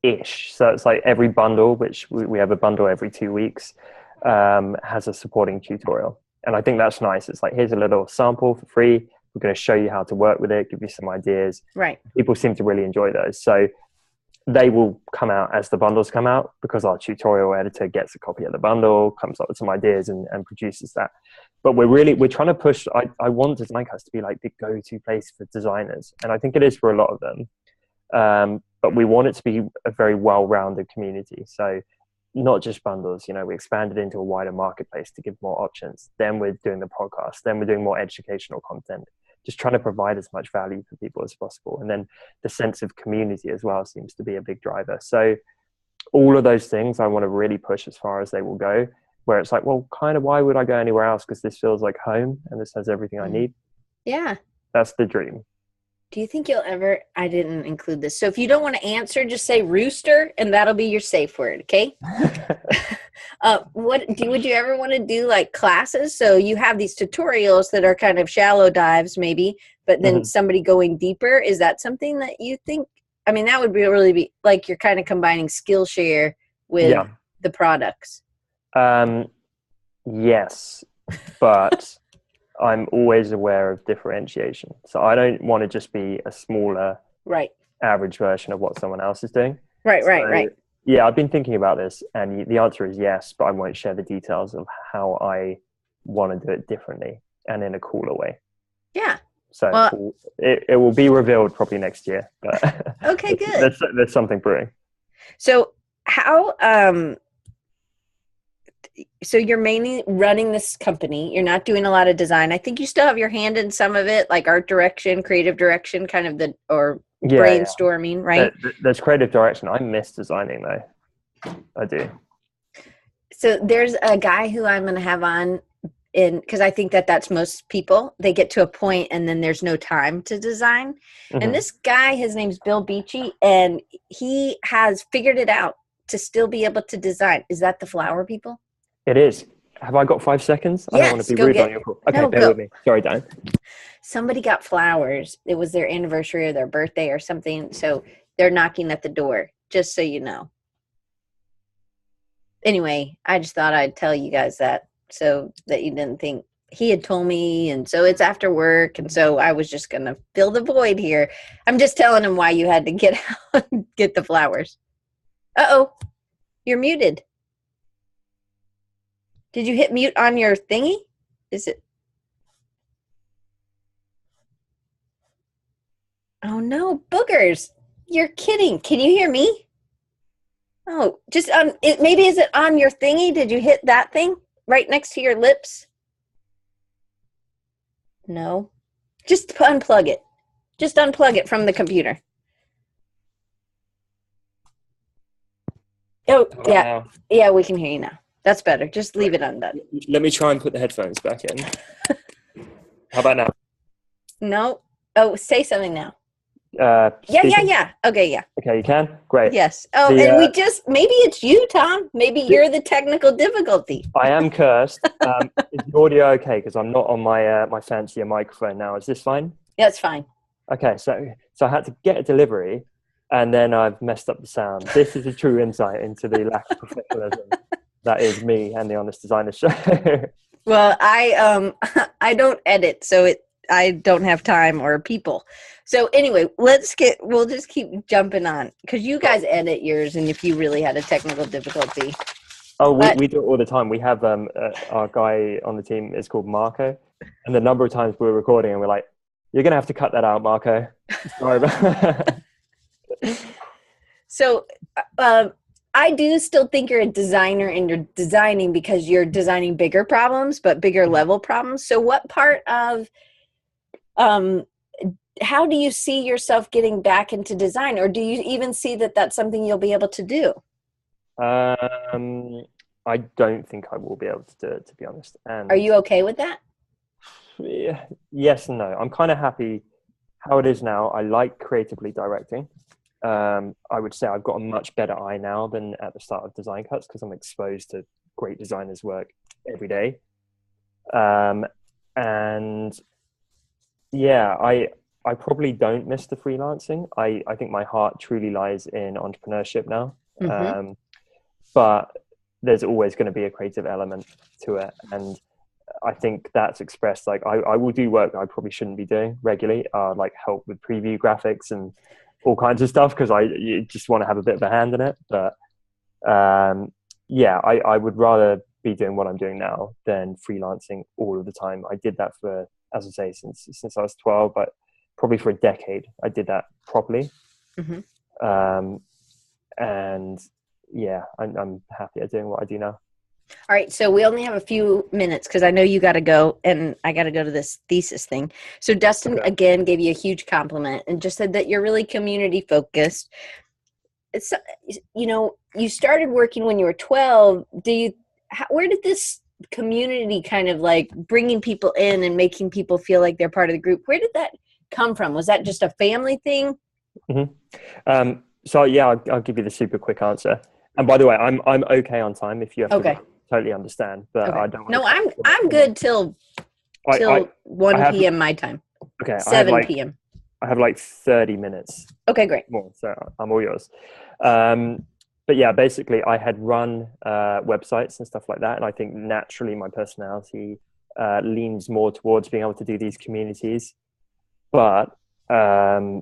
Ish. So it's like every bundle, which we have a bundle every 2 weeks, has a supporting tutorial. And I think that's nice. It's like, here's a little sample for free. We're going to show you how to work with it, give you some ideas. Right. People seem to really enjoy those. So they will come out as the bundles come out, because our tutorial editor gets a copy of the bundle, comes up with some ideas and produces that. But we're trying to push, I want Design Cuts to be like the go-to place for designers. And I think it is for a lot of them. But we want it to be a very well-rounded community. So not just bundles, we expanded into a wider marketplace to give more options. Then we're doing the podcast. Then we're doing more educational content, just trying to provide as much value for people as possible. And then the sense of community as well seems to be a big driver. So all of those things I want to really push as far as they will go, where it's like, well, kind of, why would I go anywhere else? Because this feels like home and this has everything I need. Yeah. That's the dream. Do you think you'll ever, I didn't include this, so if you don't want to answer, just say rooster, and that'll be your safe word, okay? Would you ever want to do like classes? So you have these tutorials that are kind of shallow dives maybe, but then somebody going deeper, is that something that you think, I mean, that would really be like you're kind of combining Skillshare with the products. Yes, but I'm always aware of differentiation. So I don't want to just be a smaller average version of what someone else is doing. Right. Yeah, I've been thinking about this, and the answer is yes, but I won't share the details of how I want to do it differently and in a cooler way. Yeah. So it will be revealed probably next year. But okay, good. There's something brewing. So how... so you're mainly running this company. You're not doing a lot of design. I think you still have your hand in some of it, like art direction, creative direction, kind of brainstorming, right? There's creative direction. I miss designing though. I do. So there's a guy who I'm going to have on because I think that's most people. They get to a point and then there's no time to design. And this guy, his name's Bill Beachy, and he has figured it out to still be able to design. Is that the flower people? It is. Have I got 5 seconds? Yes, I don't want to be rude on your call. Okay, bear with me. Sorry, Dan. Somebody got flowers. It was their anniversary or their birthday or something. So they're knocking at the door, just so you know. Anyway, I just thought I'd tell you guys that so that you didn't think he had told me. And so it's after work. And so I was just going to fill the void here. I'm just telling him why you had to get out and get the flowers. Uh-oh, you're muted. Did you hit mute on your thingy? Is it? Oh no, boogers. You're kidding. Can you hear me? Oh, just on it. Maybe is it on your thingy? Did you hit that thing right next to your lips? No. Just unplug it. Just unplug it from the computer. Oh, yeah. Yeah, we can hear you now. That's better. Just leave it undone. Let me try and put the headphones back in. How about now? No. Oh, say something now. Yeah. Okay, yeah. Okay, you can? Great. Yes. Oh, and we just, maybe it's you, Tom. Maybe you're the technical difficulty. I am cursed. Is the audio okay? Because I'm not on my my fancier microphone now. Is this fine? Yeah, it's fine. Okay, so I had to get a delivery, and then I've messed up the sound. This is a true insight into the lack of professionalism that is me and the Honest Designer Show. Well, I I don't edit, so I don't have time or people. So anyway, we'll just keep jumping on because you guys edit yours, and if you really had a technical difficulty. Oh, we do it all the time. We have our guy on the team is called Marco, and the number of times we're recording and we're like, "You're gonna have to cut that out, Marco." Sorry about So, I do still think you're a designer and you're designing because you're designing bigger problems, but bigger level problems. So what part of, how do you see yourself getting back into design, or do you even see that that's something you'll be able to do? I don't think I will be able to do it, to be honest. And are you okay with that? Yeah, yes and no. I'm kind of happy how it is now. I like creatively directing. I would say I've got a much better eye now than at the start of Design Cuts because I'm exposed to great designers' work every day. And yeah, I probably don't miss the freelancing. I think my heart truly lies in entrepreneurship now. Mm-hmm. But there's always going to be a creative element to it. And I think that's expressed, like I will do work that I probably shouldn't be doing regularly, like help with preview graphics and all kinds of stuff because you just want to have a bit of a hand in it. But yeah, I would rather be doing what I'm doing now than freelancing all of the time. I did that for, as I say, since I was 12, but probably for a decade I did that properly. Mm-hmm. And yeah, I'm happier doing what I do now. All right, so we only have a few minutes because I know you got to go and I got to go to this thesis thing. So Dustin, again, gave you a huge compliment and just said that you're really community focused. It's, you started working when you were 12. Where did this community kind of like bringing people in and making people feel like they're part of the group, where did that come from? Was that just a family thing? Mm-hmm. So yeah, I'll give you the super quick answer. And by the way, I'm okay on time if you have to totally understand, but I don't. No, I'm good till 1 p.m. my time. Okay, 7 p.m. I have like 30 minutes. Okay, great. More, so I'm all yours. But yeah, basically, I had run websites and stuff like that, and I think naturally my personality leans more towards being able to do these communities. But I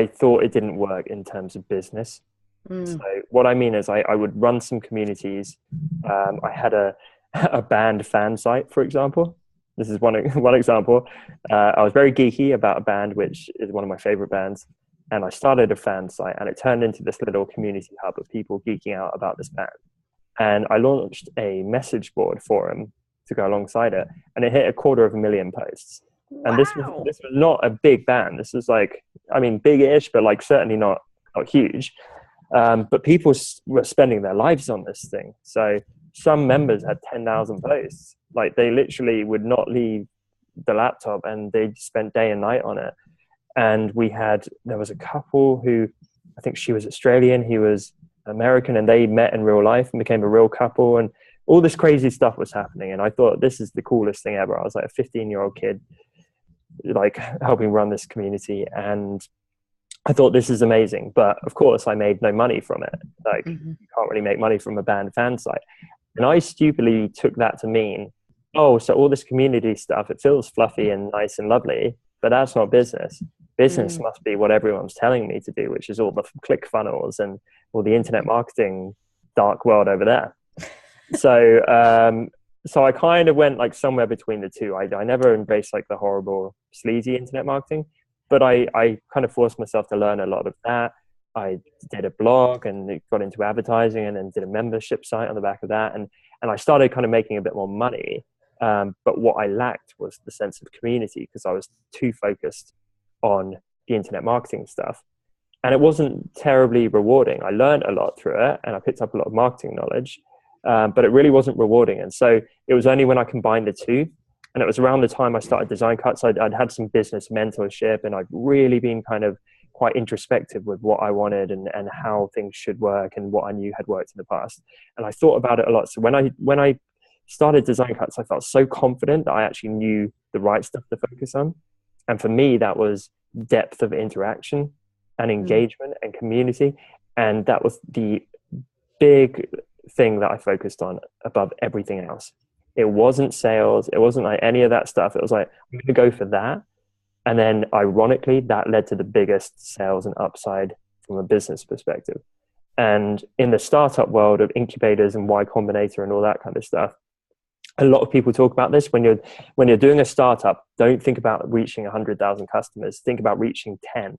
thought it didn't work in terms of business. So what I mean is I would run some communities. I had a band fan site, for example. This is one example. I was very geeky about a band, which is one of my favorite bands. And I started a fan site and it turned into this little community hub of people geeking out about this band. And I launched a message board forum to go alongside it. And it hit 250,000 posts. And this was not a big band. This was like, I mean, big-ish, but like certainly not huge. But people were spending their lives on this thing. So some members had 10,000 posts. Like they literally would not leave the laptop and they spent day and night on it. And there was a couple who, I think she was Australian, he was American, and they met in real life and became a real couple. And all this crazy stuff was happening. And I thought, this is the coolest thing ever. I was like a 15-year-old kid, like helping run this community. And I thought, this is amazing. But of course I made no money from it. Like you can't really make money from a band fan site. And I stupidly took that to mean, oh, so all this community stuff, it feels fluffy and nice and lovely, but that's not business. Business must be what everyone's telling me to do, which is all the click funnels and all the internet marketing dark world over there. So I kind of went like somewhere between the two. I never embraced like the horrible, sleazy internet marketing, but I kind of forced myself to learn a lot of that. I did a blog and got into advertising and then did a membership site on the back of that. And I started kind of making a bit more money. But what I lacked was the sense of community because I was too focused on the internet marketing stuff. And it wasn't terribly rewarding. I learned a lot through it and I picked up a lot of marketing knowledge, but it really wasn't rewarding. And so it was only when I combined the two, and it was around the time I started Design Cuts, I'd had some business mentorship and I'd really been kind of quite introspective with what I wanted and how things should work and what I knew had worked in the past. And I thought about it a lot. So when I started Design Cuts, I felt so confident that I actually knew the right stuff to focus on. And for me, that was depth of interaction and engagement and community. And that was the big thing that I focused on above everything else. It wasn't sales. It wasn't like any of that stuff. It was like, I'm going to go for that. And then ironically, that led to the biggest sales and upside from a business perspective. And in the startup world of incubators and Y Combinator and all that kind of stuff, a lot of people talk about this. When you're doing a startup, don't think about reaching 100,000 customers. Think about reaching 10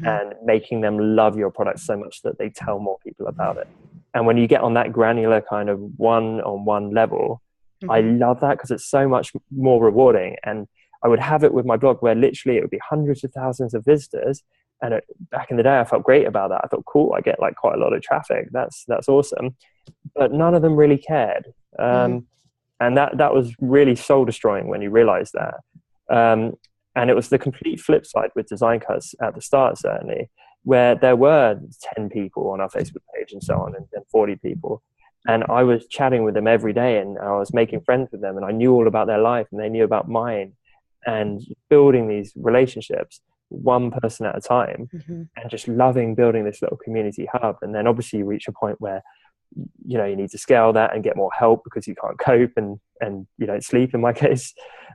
and making them love your product so much that they tell more people about it. And when you get on that granular kind of one-on-one level, I love that because it's so much more rewarding. And I would have it with my blog where literally it would be hundreds of thousands of visitors. And back in the day, I felt great about that. I thought, cool, I get like quite a lot of traffic. That's awesome. But none of them really cared. And that was really soul destroying when you realize that. And it was the complete flip side with Design Cuts at the start, certainly, where there were 10 people on our Facebook page and so on, and 40 people. And I was chatting with them every day, and I was making friends with them, and I knew all about their life and they knew about mine, and building these relationships one person at a time, and just loving building this little community hub. And then obviously you reach a point where, you know, you need to scale that and get more help because you can't cope and you don't sleep in my case.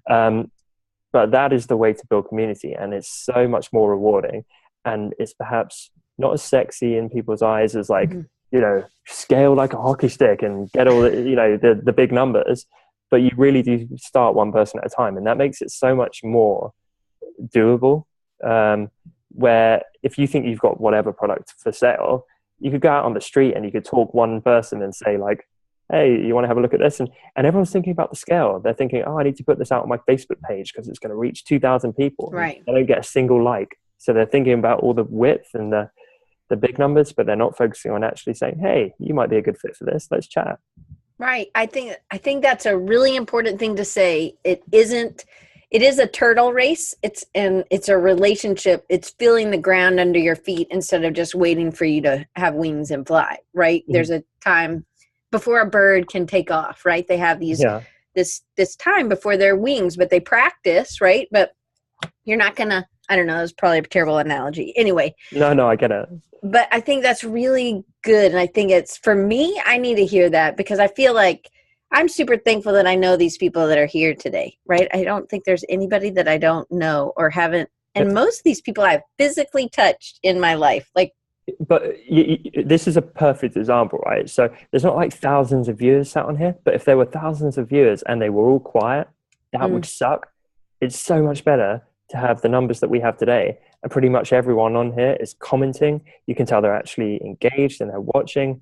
But that is the way to build community, and it's so much more rewarding. And it's perhaps not as sexy in people's eyes as like, you know, scale like a hockey stick and get all the, you know, the big numbers, but you really do start one person at a time. And that makes it so much more doable. Where if you think you've got whatever product for sale, you could go out on the street and you could talk one person and say like, hey, you want to have a look at this? And everyone's thinking about the scale. They're thinking, oh, I need to put this out on my Facebook page because it's going to reach 2,000 people. Right. They don't get a single like. So they're thinking about all the width and the big numbers, but they're not focusing on actually saying, hey, you might be a good fit for this. Let's chat. Right. I think that's a really important thing to say. It is a turtle race. It's a relationship. It's feeling the ground under your feet instead of just waiting for you to have wings and fly, right? There's a time before a bird can take off, right? They have this time before their wings, but they practice, right? But you're not gonna, I don't know, that's probably a terrible analogy. Anyway. No, I get it. But I think that's really good. And I think it's, for me, I need to hear that because I feel like I'm super thankful that I know these people that are here today, right? I don't think there's anybody that I don't know or haven't. And most of these people I've physically touched in my life. Like, but this is a perfect example, right? So there's not like thousands of viewers sat on here, but if there were thousands of viewers and they were all quiet, that would suck. It's so much better to have the numbers that we have today. And pretty much everyone on here is commenting. You can tell they're actually engaged and they're watching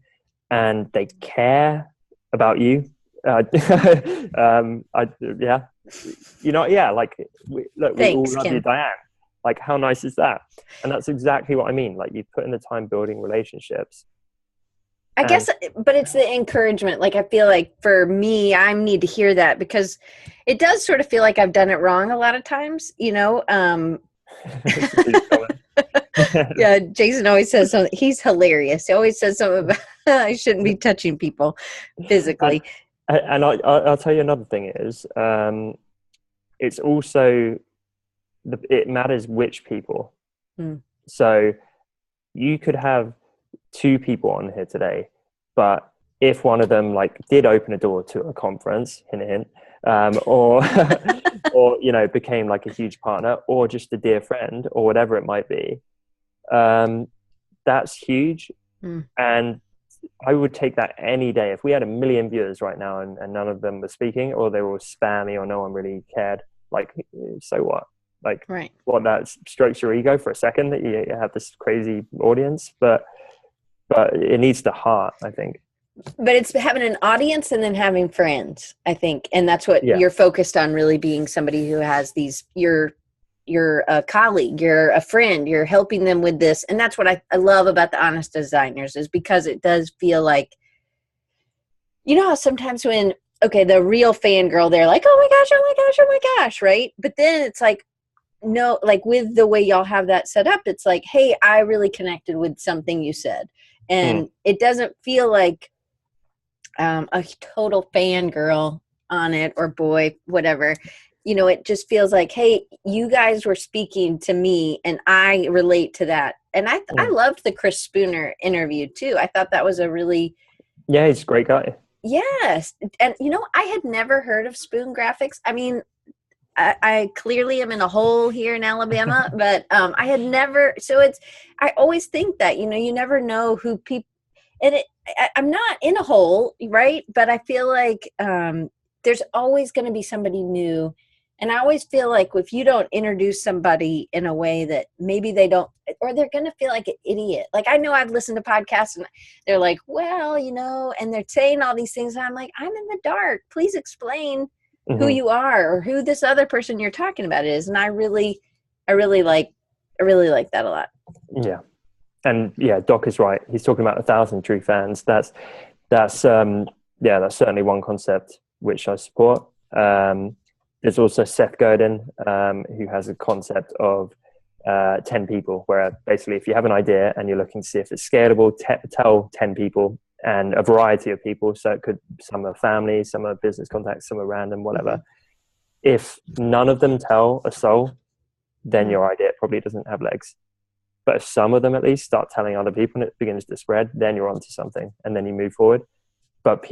and they care about you. Like we all love Kim. you, Diane. Like, how nice is that? And that's exactly what I mean. Like, you put in the time building relationships. I guess, but it's the encouragement. Like, I feel like for me, I need to hear that because it does sort of feel like I've done it wrong a lot of times, you know? Yeah, Jason always says something. He's hilarious. He always says something about I shouldn't be touching people physically. And I'll tell you another thing is, it's also, it matters which people. So you could have 2 people on here today, but if one of them like did open a door to a conference, hint, hint, or you know, became like a huge partner or just a dear friend or whatever it might be, that's huge. And I would take that any day. If we had 1 million viewers right now and none of them were speaking or they were spammy or no one really cared, like, so what? Like, what, that strokes your ego for a second that you have this crazy audience, but it needs the heart, I think. But it's having an audience and then having friends, I think. And that's what you're focused on, really being somebody who has these, you're a colleague, you're a friend, you're helping them with this. And that's what I love about the Honest Designers, is because it does feel like, you know how sometimes when, the real fangirl, they're like, oh my gosh, oh my gosh, oh my gosh, right? But then it's like, no, like with the way y'all have that set up, it's like, hey, I really connected with something you said. And it doesn't feel like a total fangirl on it, or boy, whatever. it just feels like, hey, you guys were speaking to me and I relate to that. And I loved the Chris Spooner interview too. I thought that was a really... Yeah, he's a great guy. Yes. And, I had never heard of Spoon Graphics. I mean, I clearly am in a hole here in Alabama, but I had never, I always think that, you never know who people, and I'm not in a hole, right? But I feel like there's always going to be somebody new. And I always feel like if you don't introduce somebody in a way that maybe they don't, or they're going to feel like an idiot. Like I know I've listened to podcasts and they're like, well, and they're saying all these things. And I'm like, I'm in the dark. Please explain who you are or who this other person you're talking about is. And I really like that a lot. Yeah. And yeah, Doc is right. He's talking about 1,000 true fans. That's certainly one concept which I support. There's also Seth Godin, who has a concept of 10 people, where basically if you have an idea and you're looking to see if it's scalable, tell 10 people and a variety of people. So some are family, some are business contacts, some are random, whatever. If none of them tell a soul, then your idea probably doesn't have legs. But if some of them at least start telling other people and it begins to spread, then you're onto something and then you move forward. But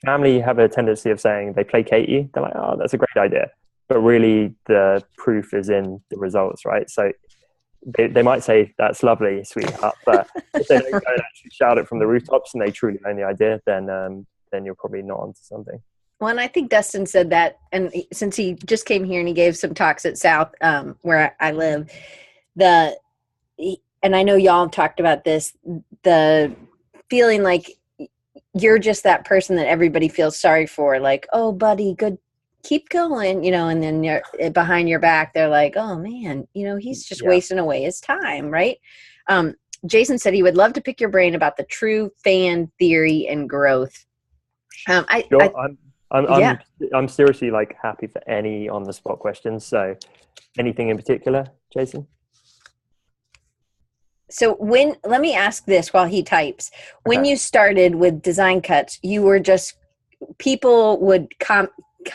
family have a tendency of saying they placate you. They're like, oh, that's a great idea. But really the proof is in the results, right? So they might say, that's lovely, sweetheart. But if they don't actually shout it from the rooftops and they truly own the idea, then you're probably not onto something. Well, and I think Dustin said that, and since he just came here and he gave some talks at South, where I live, and I know y'all talked about this, the feeling like you're just that person that everybody feels sorry for, like, oh, buddy, good, keep going, and then you're behind your back, they're like, oh man, he's just wasting away his time, right? Jason said he would love to pick your brain about the true fan theory and growth. I'm seriously like happy for any on the spot questions. So anything in particular, Jason? So let me ask this while he types. When you started with Design Cuts, you were just, people would come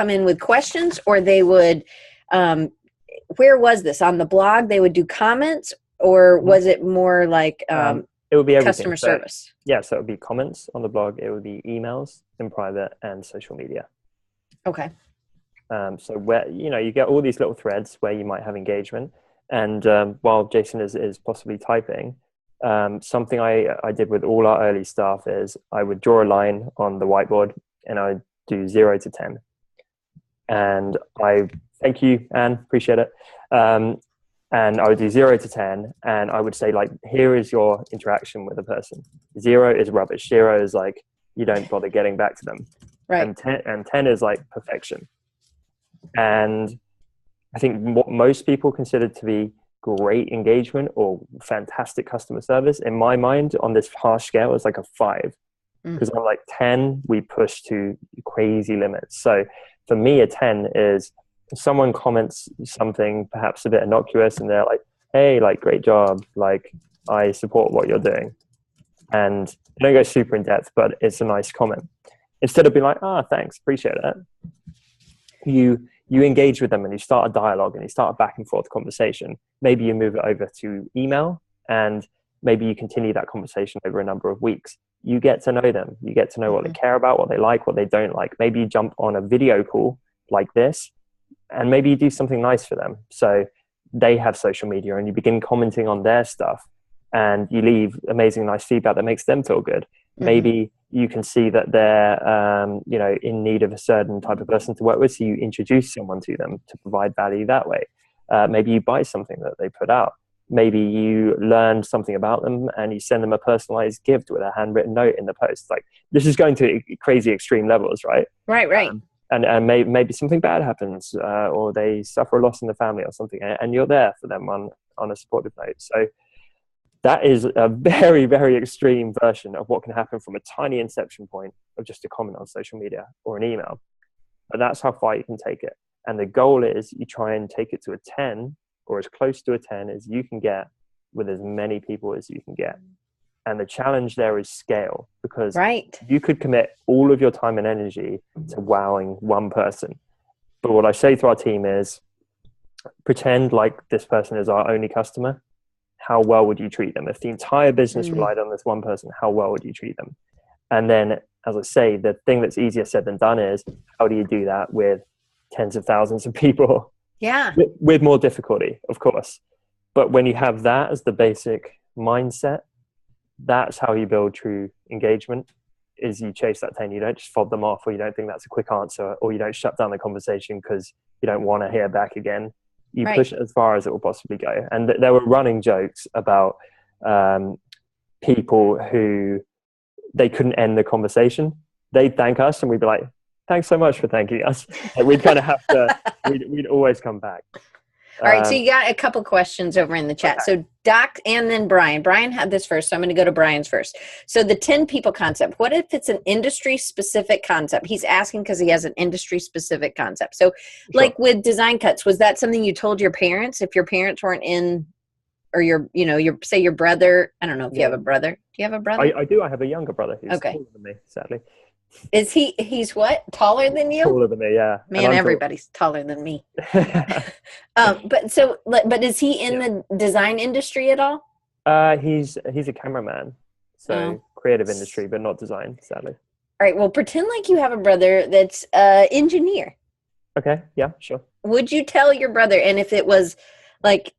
in with questions, or they would, where was this? On the blog, they would do comments, or was it more like it would be everything. Customer service? So it would be comments on the blog. It would be emails in private and social media. Okay. So where, you get all these little threads where you might have engagement. And while Jason is possibly typing, something I did with all our early staff is I would draw a line on the whiteboard and I would do 0 to 10. And I thank you, Anne, appreciate it. And I would do 0 to 10, and I would say, like, here is your interaction with a person. 0 is rubbish. 0 is like you don't bother getting back to them. Right. And 10 is like perfection. And I think what most people consider to be great engagement or fantastic customer service, in my mind, on this harsh scale, is like a 5. Because on like 10, we push to crazy limits. So for me, a 10 is someone comments something perhaps a bit innocuous and they're like, hey, like, great job. Like, I support what you're doing. And they don't go super in depth, but it's a nice comment. Instead of being like, thanks, appreciate it. You engage with them and you start a dialogue and you start a back and forth conversation. Maybe you move it over to email and maybe you continue that conversation over a number of weeks. You get to know them. You get to know what they care about, what they like, what they don't like. Maybe you jump on a video call like this and maybe you do something nice for them. So they have social media and you begin commenting on their stuff and you leave amazing, nice feedback that makes them feel good. Maybe you can see that they're, in need of a certain type of person to work with. So you introduce someone to them to provide value that way. Maybe you buy something that they put out. Maybe you learn something about them and you send them a personalized gift with a handwritten note in the post. Like, this is going to crazy extreme levels, right? Right. And maybe something bad happens or they suffer a loss in the family or something, and you're there for them on a supportive note. So that is a very, very extreme version of what can happen from a tiny inception point of just a comment on social media or an email. But that's how far you can take it. And the goal is you try and take it to a 10 or as close to a 10 as you can get with as many people as you can get. And the challenge there is scale, because you could commit all of your time and energy to wowing one person. But what I say to our team is, pretend like this person is our only customer. How well would you treat them? If the entire business relied on this one person, how well would you treat them? And then, as I say, the thing that's easier said than done is, how do you do that with tens of thousands of people? Yeah. With more difficulty, of course. But when you have that as the basic mindset, that's how you build true engagement, is you chase that 10. You don't just fob them off, or you don't think that's a quick answer, or you don't shut down the conversation because you don't want to hear back again. You push it as far as it will possibly go. And there were running jokes about people who they couldn't end the conversation. They'd thank us and we'd be like, thanks so much for thanking us. Like, we'd kind of have to, we'd always come back. All right, so you got a couple questions over in the chat. Okay. So Doc and then Brian. Brian had this first, so I'm going to go to Brian's first. So the 10 people concept, what if it's an industry-specific concept? He's asking because he has an industry-specific concept. So like with Design Cuts, was that something you told your parents? If your parents weren't in, or say your brother, I don't know if you have a brother. Do you have a brother? I do. I have a younger brother who's taller than me, sadly. Is he's what? Taller than you? Taller than me, yeah. Man, everybody's taller than me. But is he in the design industry at all? He's a cameraman. So creative industry, but not design, sadly. All right, well, pretend like you have a brother that's an engineer. Okay, yeah, sure. Would you tell your brother, and if it was like,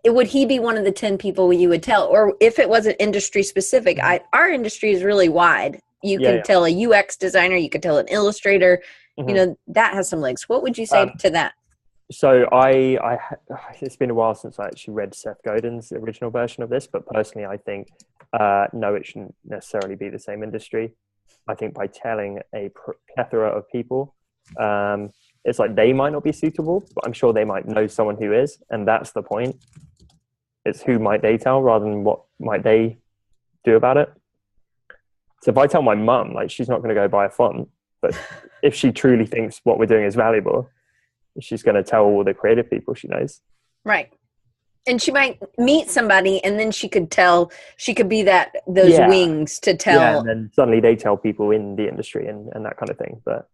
would he be one of the 10 people you would tell? Or if it wasn't industry specific, our industry is really wide. You can tell a UX designer, you could tell an illustrator, that has some legs. What would you say to that? So it's been a while since I actually read Seth Godin's original version of this, but personally I think, no, it shouldn't necessarily be the same industry. I think by telling a plethora of people, it's like they might not be suitable, but I'm sure they might know someone who is, and that's the point. It's who might they tell rather than what might they do about it. So if I tell my mum, like, she's not going to go buy a font, but if she truly thinks what we're doing is valuable, she's going to tell all the creative people she knows. Right. And she might meet somebody, and then she could be those wings to tell. Yeah, and then suddenly they tell people in the industry and that kind of thing. But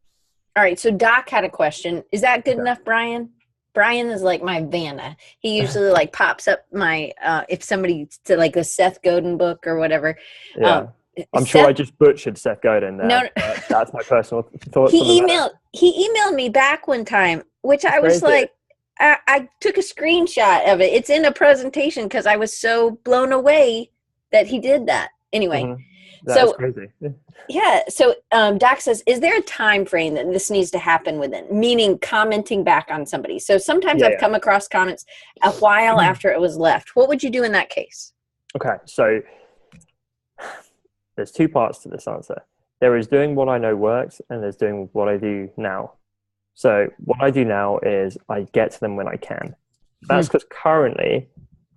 all right, so Doc had a question. Is that good enough, Brian? Brian is like my Vanna. He usually like pops up my, if somebody to like a Seth Godin book or whatever. Yeah. I'm sure I just butchered Seth Godin there. No, that's my personal thoughts. He emailed me back one time, which I was like, I took a screenshot of it. It's in a presentation because I was so blown away that he did that. Anyway, That's crazy. Yeah. So Doc says, is there a time frame that this needs to happen within? Meaning commenting back on somebody. So sometimes I've come across comments a while after it was left. What would you do in that case? Okay, so there's two parts to this answer. There is doing what I know works, and there's doing what I do now. So what I do now is I get to them when I can. That's because currently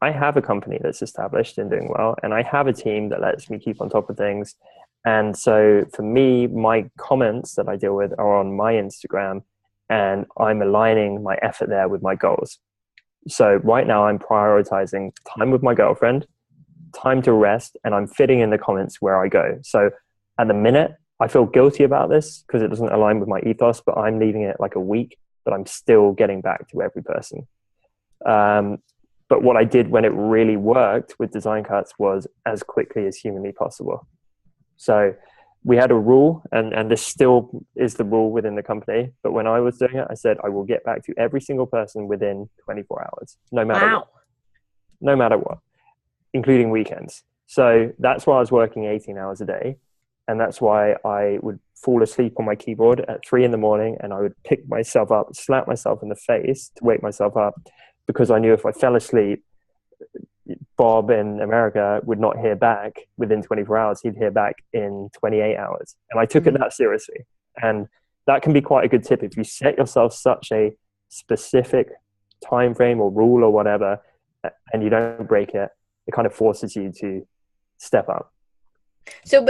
I have a company that's established and doing well, and I have a team that lets me keep on top of things. And so for me, my comments that I deal with are on my Instagram, and I'm aligning my effort there with my goals. So right now I'm prioritizing time with my girlfriend, time to rest, and I'm fitting in the comments where I go. So at the minute, I feel guilty about this because it doesn't align with my ethos, but I'm leaving it like a week, but I'm still getting back to every person. But what I did when it really worked with Design Cuts was as quickly as humanly possible. So we had a rule, and this still is the rule within the company. But when I was doing it, I said, I will get back to every single person within 24 hours, no matter what. No matter what, including weekends. So that's why I was working 18 hours a day. And that's why I would fall asleep on my keyboard at 3 a.m, and I would pick myself up, slap myself in the face to wake myself up, because I knew if I fell asleep, Bob in America would not hear back within 24 hours. He'd hear back in 28 hours. And I took it that seriously. And that can be quite a good tip. If you set yourself such a specific time frame or rule or whatever, and you don't break it, it kind of forces you to step up. So,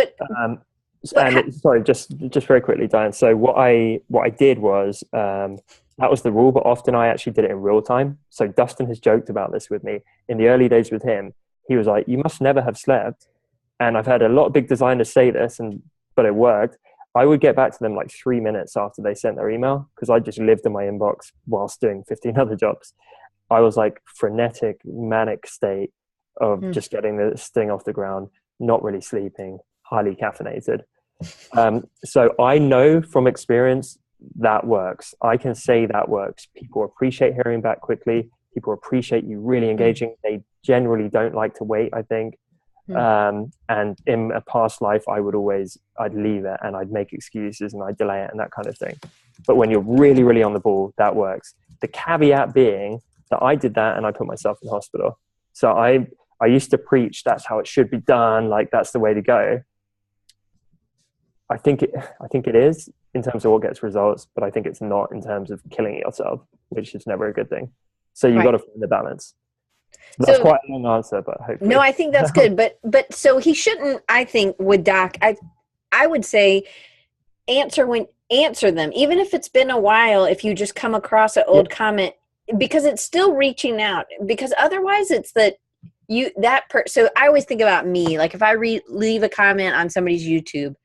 sorry, just very quickly, Diane. So what I did was, that was the rule, but often I actually did it in real time. So Dustin has joked about this with me. In the early days with him, he was like, you must never have slept. And I've heard a lot of big designers say this, but it worked. I would get back to them like 3 minutes after they sent their email, because I just lived in my inbox whilst doing 15 other jobs. I was like frenetic, manic state of just getting this thing off the ground, not really sleeping, highly caffeinated. So I know from experience that works. I can say that works. People appreciate hearing back quickly. People appreciate you really engaging. They generally don't like to wait, I think. And in a past life, I'd leave it and I'd make excuses and I'd delay it and that kind of thing. But when you're really, really on the ball, that works. The caveat being that I did that and I put myself in hospital. So I used to preach that's how it should be done, like that's the way to go. I think it is in terms of what gets results, but I think it's not in terms of killing yourself, which is never a good thing. So you've got to find the balance. That's quite a long answer, but hopefully. No, I think that's good. But so he shouldn't, I think, with Doc, I would say answer them, even if it's been a while, if you just come across an old comment, because it's still reaching out, because otherwise it's that so I always think about me, like if I leave a comment on somebody's YouTube,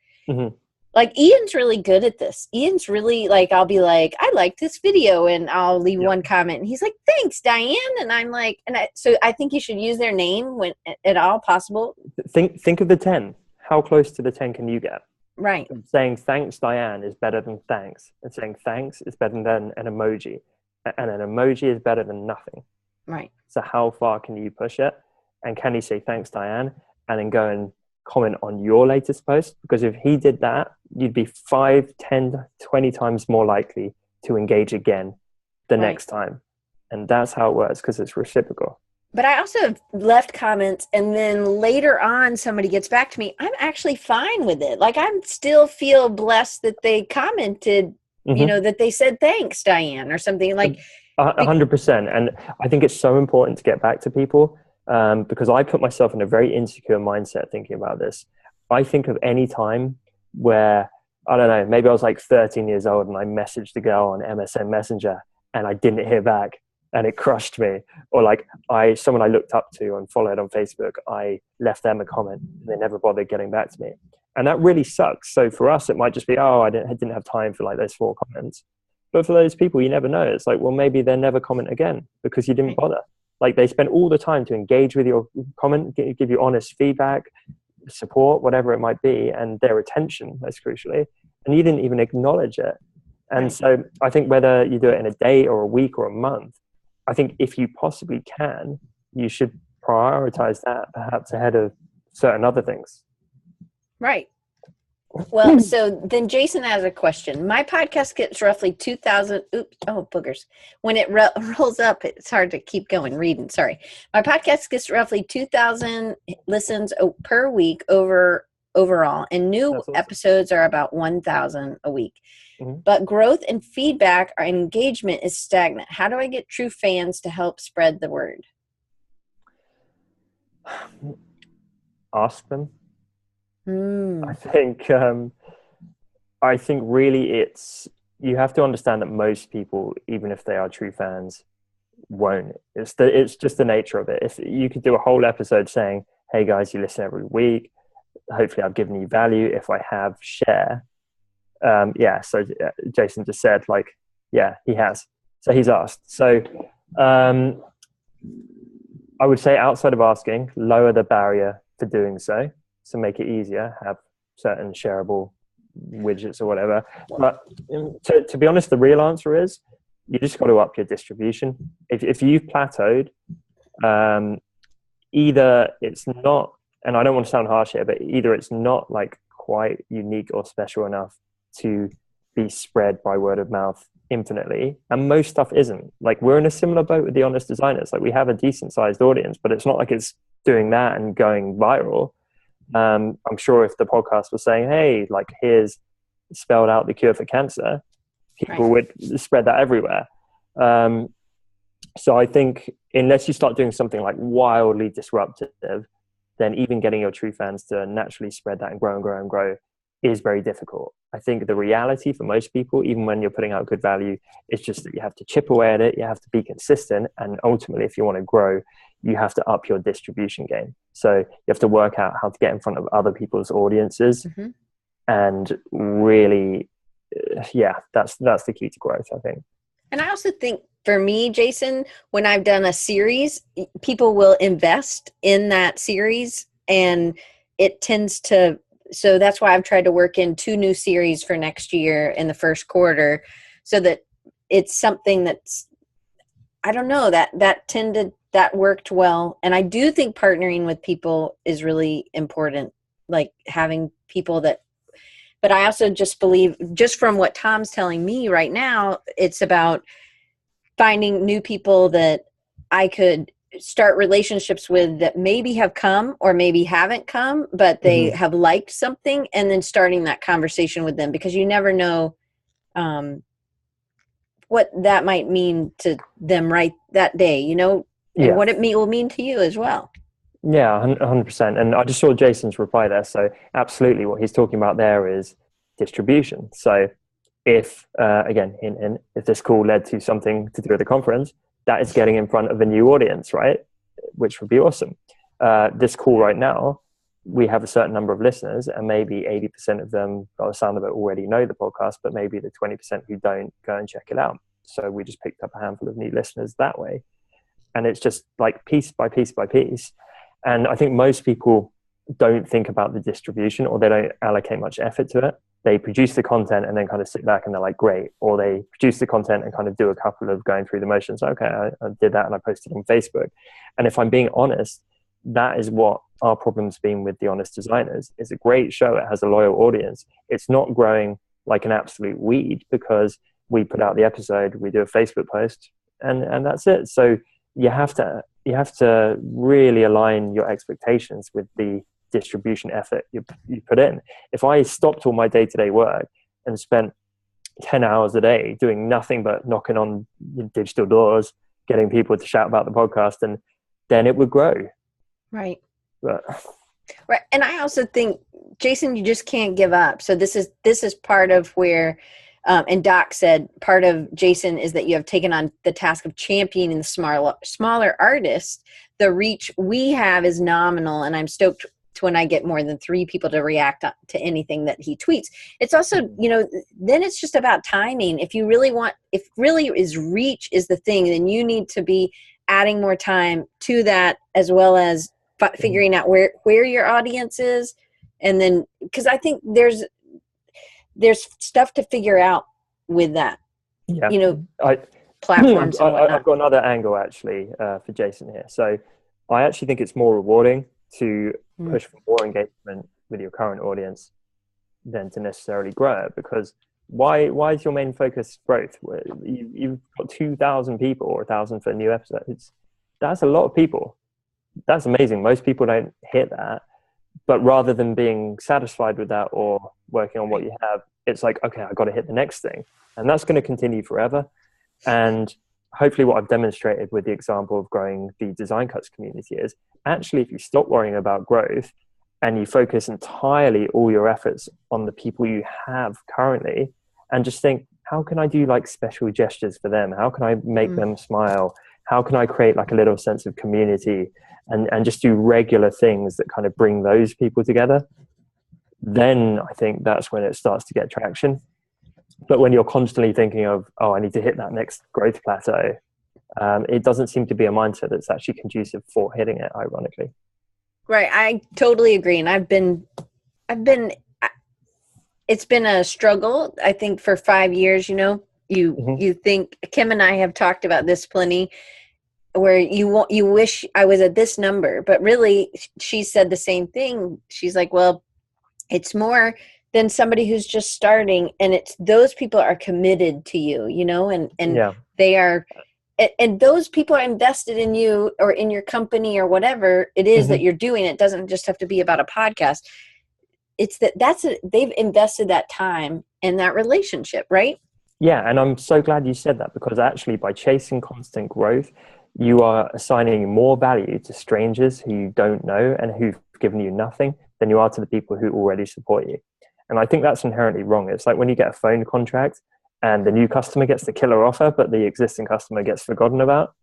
like Ian's really good at this. Ian's really like, I'll be like, I like this video, and I'll leave one comment, and he's like, thanks, Diane. And I'm like, so I think you should use their name when at all possible. Think of the 10. How close to the 10 can you get? Right. Saying thanks, Diane, is better than thanks, and saying thanks is better than an emoji, and an emoji is better than nothing. Right. So how far can you push it? And can he say thanks, Diane, and then go and comment on your latest post? Because if he did that, you'd be 5, 10, 20 times more likely to engage again the next time. And that's how it works, because it's reciprocal. But I also have left comments, and then later on somebody gets back to me. I'm actually fine with it. Like, I still feel blessed that they commented, you know, that they said thanks, Diane, or something like 100%. And I think it's so important to get back to people. Because I put myself in a very insecure mindset thinking about this. I think of any time where, I don't know, maybe I was like 13 years old and I messaged a girl on MSN Messenger and I didn't hear back and it crushed me. Or like someone I looked up to and followed on Facebook, I left them a comment and they never bothered getting back to me. And that really sucks. So for us, it might just be, I didn't have time for like those 4 comments. But for those people, you never know. It's like, well, maybe they'll never comment again because you didn't bother. Like, they spend all the time to engage with your comment, give you honest feedback, support, whatever it might be, and their attention, most crucially, and you didn't even acknowledge it. And so I think whether you do it in a day or a week or a month, I think if you possibly can, you should prioritize that perhaps ahead of certain other things. Right. Well, so then Jason has a question. My podcast gets roughly 2,000. Boogers. When it rolls up, it's hard to keep going reading. Sorry. My podcast gets roughly 2,000 listens per week overall, and new episodes are about 1,000 a week. But growth and feedback or engagement is stagnant. How do I get true fans to help spread the word? Ask them. I think really you have to understand that most people, even if they are true fans, won't. It's just the nature of it. If you could do a whole episode saying, hey guys, you listen every week, hopefully I've given you value. If I have, share. So Jason just said, like, yeah, he has. So he's asked. So I would say, outside of asking, lower the barrier for doing so. So make it easier, have certain shareable widgets or whatever. But to be honest, the real answer is you just got to up your distribution. If you've plateaued, either it's not, and I don't want to sound harsh here, but either it's not like quite unique or special enough to be spread by word of mouth infinitely, and most stuff isn't. Like, we're in a similar boat with the Honest Designers. Like, we have a decent sized audience, but it's not like it's doing that and going viral. I'm sure if the podcast was saying, hey, like, here's spelled out the cure for cancer, people would spread that everywhere. So I think unless you start doing something like wildly disruptive, then even getting your true fans to naturally spread that and grow and grow and grow is very difficult. I think the reality for most people, even when you're putting out good value, is just that you have to chip away at it. You have to be consistent. And ultimately, if you want to grow, you have to up your distribution game. So you have to work out how to get in front of other people's audiences and really, that's the key to growth, I think. And I also think for me, Jason, when I've done a series, people will invest in that series, and it tends to, so that's why I've tried to work in 2 new series for next year in the first quarter, so that it's something that's, I don't know, that worked well. And I do think partnering with people is really important, like having people that, but I also just believe, just from what Tom's telling me right now, it's about finding new people that I could start relationships with that maybe have come or maybe haven't come, but they have liked something, and then starting that conversation with them, because you never know what that might mean to them right that day, and what it will mean to you as well. Yeah, 100%. And I just saw Jason's reply there. So absolutely what he's talking about there is distribution. So if, again, if this call led to something to do with the conference, that is getting in front of a new audience, right? Which would be awesome. This call right now, we have a certain number of listeners, and maybe 80% of them, by the sound of it, already know the podcast, but maybe the 20% who don't, go and check it out. So we just picked up a handful of new listeners that way. And it's just like piece by piece by piece. And I think most people don't think about the distribution, or they don't allocate much effort to it. They produce the content and then kind of sit back and they're like, great. Or they produce the content and kind of do a couple of going through the motions. Okay, I did that and I posted on Facebook. And if I'm being honest, that is what our problem's been with The Honest Designers. It's a great show. It has a loyal audience. It's not growing like an absolute weed, because we put out the episode, we do a Facebook post, and that's it. So you have to really align your expectations with the distribution effort you put in. If I stopped all my day-to-day work and spent 10 hours a day doing nothing but knocking on digital doors, getting people to shout about the podcast, and then it would grow. Right. But, right. And I also think, Jason, you just can't give up. So this is part of where, and Doc said, part of Jason is that you have taken on the task of championing the smaller artists. The reach we have is nominal, and I'm stoked to when I get more than 3 people to react to anything that he tweets. It's also, then it's just about timing. If really is reach is the thing, then you need to be adding more time to that, as well as figuring out where your audience is. And then, because I think there's stuff to figure out with that. Yeah. Platforms. I've got another angle actually for Jason here. So I actually think it's more rewarding to push for more engagement with your current audience than to necessarily grow it, because why is your main focus growth? You've got 2,000 people or 1,000 for a new episode. That's a lot of people. That's amazing. Most people don't hit that. But rather than being satisfied with that or working on what you have, it's like, okay, I've got to hit the next thing. And that's going to continue forever. And hopefully what I've demonstrated with the example of growing the Design Cuts community is, actually, if you stop worrying about growth and you focus entirely all your efforts on the people you have currently, and just think, how can I do like special gestures for them? How can I make them smile? How can I create like a little sense of community, and just do regular things that kind of bring those people together? Then I think that's when it starts to get traction. But when you're constantly thinking of, I need to hit that next growth plateau, it doesn't seem to be a mindset that's actually conducive for hitting it, ironically. Right. I totally agree. And it's been a struggle, I think, for 5 years. You think, Kim and I have talked about this plenty, where you wish I was at this number, but really she said the same thing. She's like, well, it's more than somebody who's just starting, and it's those people are committed to you, and they are, and those people are invested in you or in your company or whatever it is that you're doing. It doesn't just have to be about a podcast. It's they've invested that time in that relationship, right? Yeah. And I'm so glad you said that, because actually by chasing constant growth, you are assigning more value to strangers who you don't know and who've given you nothing than you are to the people who already support you. And I think that's inherently wrong. It's like when you get a phone contract and the new customer gets the killer offer, but the existing customer gets forgotten about.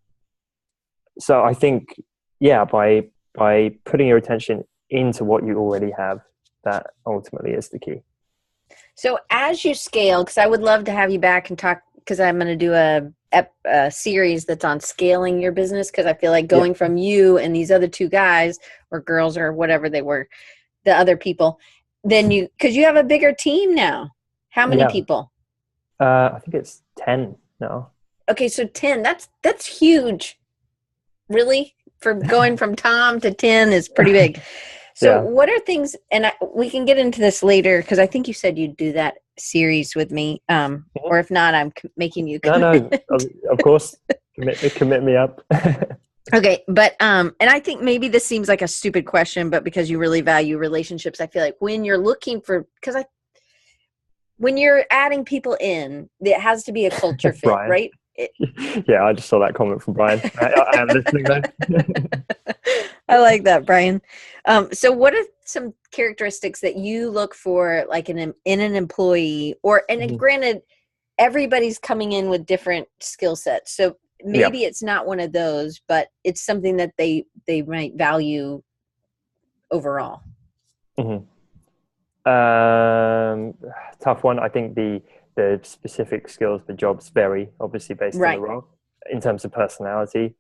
So I think, by putting your attention into what you already have, that ultimately is the key. So as you scale, because I would love to have you back and talk, because I'm going to do a series that's on scaling your business, because I feel like going from you and these other two guys or girls or whatever they were, the other people, then because you have a bigger team now. How many people? I think it's 10 now. Okay, so 10. That's huge. Really? For going from Tom to 10 is pretty big. So what are things, and we can get into this later, because I think you said you'd do that series with me, or if not, I'm making you commit. No, of course, commit me up. Okay, but and I think maybe this seems like a stupid question, but because you really value relationships, I feel like when you're looking for, when you're adding people in, it has to be a culture fit, right? Yeah, I just saw that comment from Brian. I am listening though. I like that, Brian. So what are some characteristics that you look for, like in an employee, or, and granted, everybody's coming in with different skill sets. So maybe it's not one of those, but it's something that they might value overall. Tough one. I think the specific skills, the jobs vary obviously based on the role. In terms of personality,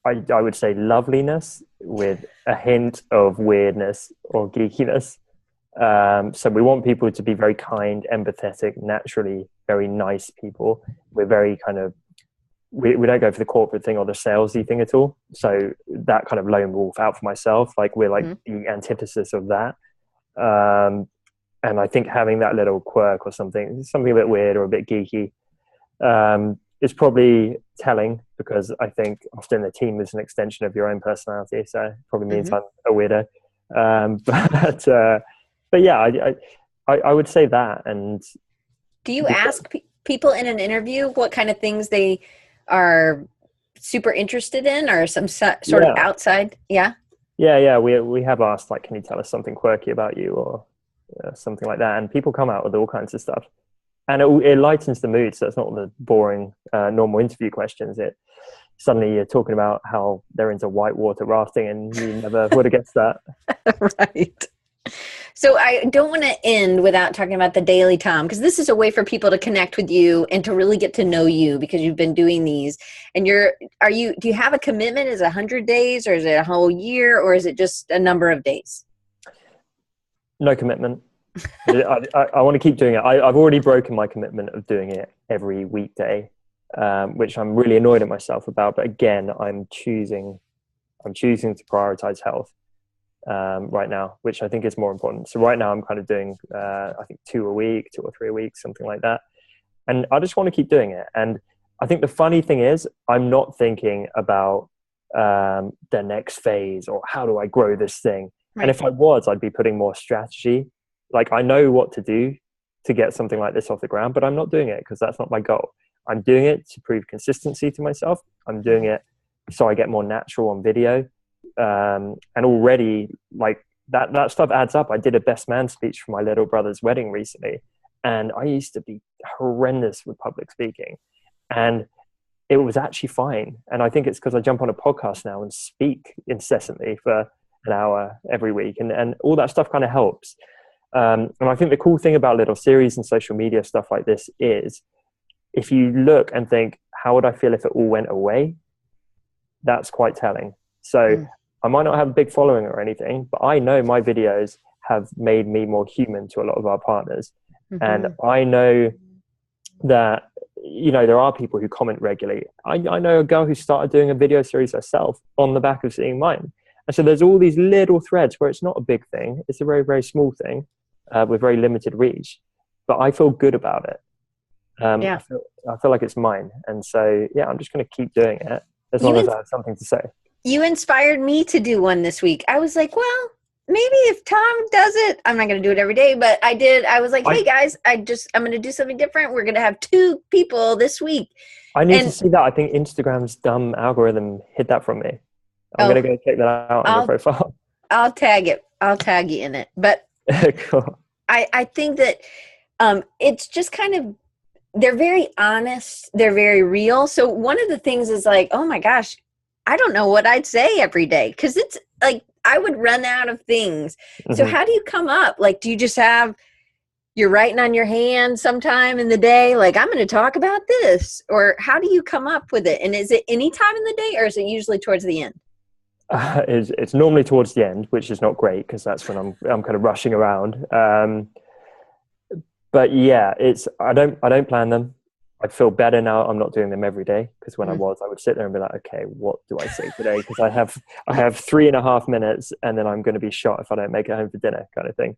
I would say loveliness with a hint of weirdness or geekiness. So we want people to be very kind, empathetic, naturally very nice people. We're very kind of, we don't go for the corporate thing or the salesy thing at all. So that kind of lone wolf out for myself, like we're like the antithesis of that. And I think having that little quirk or something a bit weird or a bit geeky, is probably telling, because I think often the team is an extension of your own personality. So it probably means I'm a weirdo. But yeah, I would say that. And do you ask people in an interview what kind of things they are super interested in, or some sort of outside? Yeah. We have asked, like, can you tell us something quirky about you, or something like that? And people come out with all kinds of stuff. And it lightens the mood, so it's not the boring normal interview questions. Suddenly you're talking about how they're into whitewater rafting, and you never would have guessed that. Right. So I don't want to end without talking about the Daily Tom, because this is a way for people to connect with you and to really get to know you, because you've been doing these. And do you have a commitment? Is it 100 days, or is it a whole year, or is it just a number of days? No commitment. I want to keep doing it. I've already broken my commitment of doing it every weekday, which I'm really annoyed at myself about. But again, I'm choosing to prioritize health right now, which I think is more important. So right now I'm kind of doing, I think 2 a week, 2 or 3 a week, something like that. And I just want to keep doing it. And I think the funny thing is, I'm not thinking about the next phase or how do I grow this thing. Right. And if I was, I'd be putting more strategy. Like, I know what to do to get something like this off the ground, but I'm not doing it because that's not my goal. I'm doing it to prove consistency to myself. I'm doing it so I get more natural on video. And already, like, that stuff adds up. I did a best man speech for my little brother's wedding recently, and I used to be horrendous with public speaking, and it was actually fine. And I think it's because I jump on a podcast now and speak incessantly for an hour every week, and all that stuff kind of helps. And I think the cool thing about little series and social media stuff like this is, if you look and think, how would I feel if it all went away? That's quite telling. So I might not have a big following or anything, but I know my videos have made me more human to a lot of our partners. And I know that, there are people who comment regularly. I know a girl who started doing a video series herself on the back of seeing mine. And so there's all these little threads where it's not a big thing. It's a very, very small thing with very limited reach, but I feel good about it. I feel like it's mine. And so, I'm just going to keep doing it as long as I have something to say. You inspired me to do one this week. I was like, well, maybe if Tom does it, I'm not going to do it every day, but I did. I was like, hey guys, I'm going to do something different. We're going to have 2 people this week. I need to see that. I think Instagram's dumb algorithm hid that from me. I'm going to go check that out on your profile. I'll tag it. I'll tag you in it. But cool. I think that it's just kind of, they're very honest. They're very real. So one of the things is like, oh my gosh, I don't know what I'd say every day. Because it's like, I would run out of things. So Mm-hmm. how do you come up? Like, do you just have, you're writing on your hand sometime in the day, like, I'm going to talk about this? Or how do you come up with it? And is it any time in the day, or is it usually towards the end? It's normally towards the end, which is not great because that's when I'm kind of rushing around. But yeah, I don't plan them. I feel better now. I'm not doing them every day, because when I would sit there and be like, okay, what do I say today? Because I have 3.5 minutes, and then I'm going to be shot if I don't make it home for dinner, kind of thing.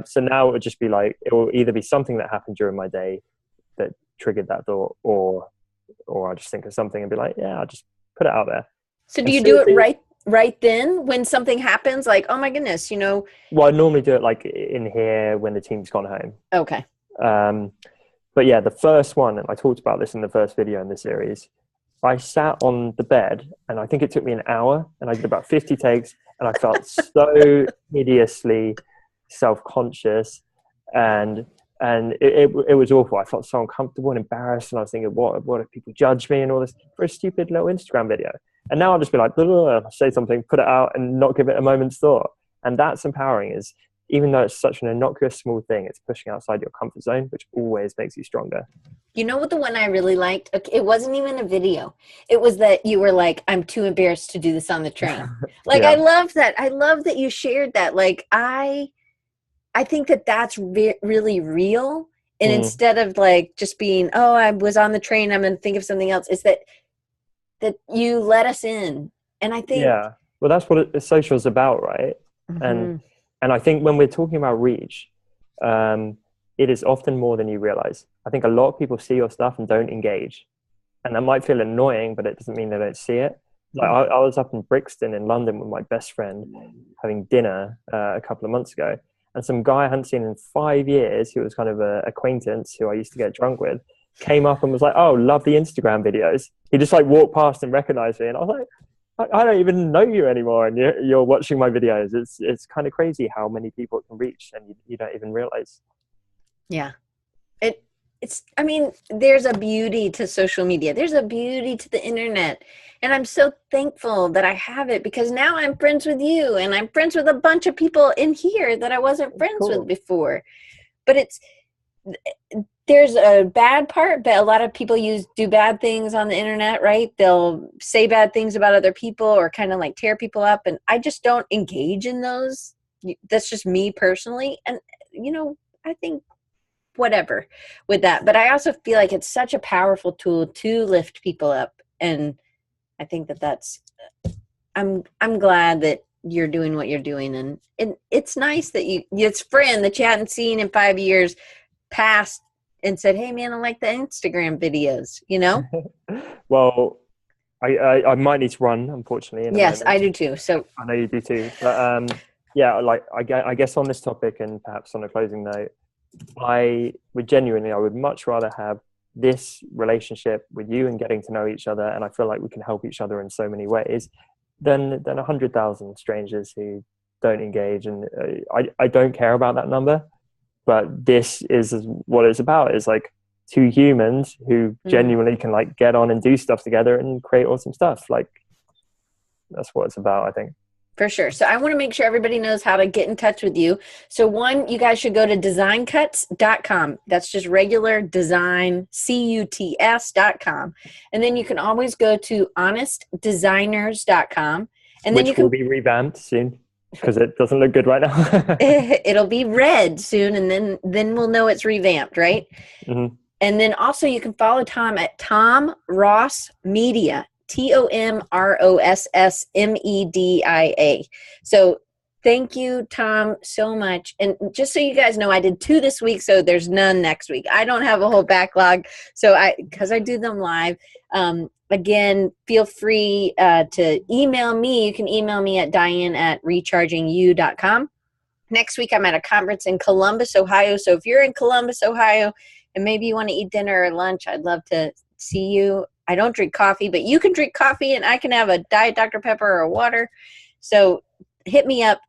So now it would just be like, it will either be something that happened during my day that triggered that thought, or I just think of something and be like, yeah, I'll just put it out there. So do you do it right then when something happens? Like, oh my goodness, Well, I normally do it like in here when the team's gone home. Okay. But yeah, the first one, and I talked about this in the first video in the series, I sat on the bed, and I think it took me an hour, and I did about 50 takes, and I felt so hideously self-conscious, and it was awful. I felt so uncomfortable and embarrassed, and I was thinking, what if people judge me and all this for a stupid little Instagram video? And now I'll just be like, say something, put it out, and not give it a moment's thought. And that's empowering. Is even though it's such an innocuous small thing, it's pushing outside your comfort zone, which always makes you stronger. You know what, the one I really liked? It wasn't even a video. It was that you were like, I'm too embarrassed to do this on the train. Like, yeah. I love that. I love that you shared that. Like, I think that that's really real. And instead of like just being, oh, I was on the train, I'm going to think of something else, is that you let us in. And I think, yeah, well, that's what social is about, right? And I think when we're talking about reach, it is often more than you realize. I think a lot of people see your stuff and don't engage. And that might feel annoying, but it doesn't mean they don't see it. Like I was up in Brixton in London with my best friend having dinner a couple of months ago. And some guy I hadn't seen in 5 years, who was kind of an acquaintance who I used to get drunk with, came up and was like, oh, love the Instagram videos. He just like walked past and recognized me. And I was like, I don't even know you anymore, and you're watching my videos. It's kind of crazy how many people it can reach, and you don't even realize. Yeah, it's. I mean, there's a beauty to social media. There's a beauty to the internet, and I'm so thankful that I have it, because now I'm friends with you, and I'm friends with a bunch of people in here that I wasn't friends with before. But there's a bad part, but a lot of people do bad things on the internet, right? They'll say bad things about other people, or kind of like tear people up. And I just don't engage in those. That's just me personally. And, I think whatever with that. But I also feel like it's such a powerful tool to lift people up. And I think I'm glad that you're doing what you're doing. And it's nice that it's friend that you hadn't seen in 5 years passed and said, hey man, I like the Instagram videos, Well, I might need to run, unfortunately. Yes, I do too. So I know you do too. But yeah, like I guess on this topic, and perhaps on a closing note, I would much rather have this relationship with you and getting to know each other, and I feel like we can help each other in so many ways, than 100,000 strangers who don't engage. And I don't care about that number. But this is what it's about. It's like two humans who genuinely can like get on and do stuff together and create awesome stuff. Like, that's what it's about, I think. For sure. So I want to make sure everybody knows how to get in touch with you. So one, you guys should go to designcuts.com. That's just regular design, CUTS.com. And then you can always go to honestdesigners.com. And then will be revamped soon, because it doesn't look good right now. It'll be red soon, and then we'll know it's revamped, right? And then also you can follow Tom at Tom Ross Media, TomRossMedia. So thank you, Tom, so much. And just so you guys know, I did 2 this week, so there's none next week. I don't have a whole backlog, because I do them live. Again, feel free to email me. You can email me at diane@rechargingyou.com. Next week, I'm at a conference in Columbus, Ohio. So if you're in Columbus, Ohio, and maybe you want to eat dinner or lunch, I'd love to see you. I don't drink coffee, but you can drink coffee, and I can have a Diet Dr. Pepper or water. So hit me up,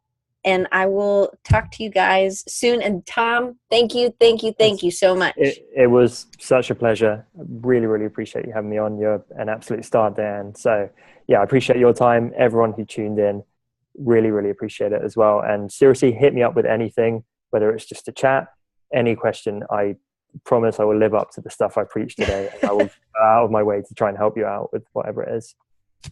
and I will talk to you guys soon. And Tom, thank you so much. It was such a pleasure. I really, really appreciate you having me on. You're an absolute star, Dan. So yeah, I appreciate your time, everyone who tuned in. Really, really appreciate it as well. And seriously, hit me up with anything, whether it's just a chat, any question. I promise I will live up to the stuff I preached today. I will go out of my way to try and help you out with whatever it is.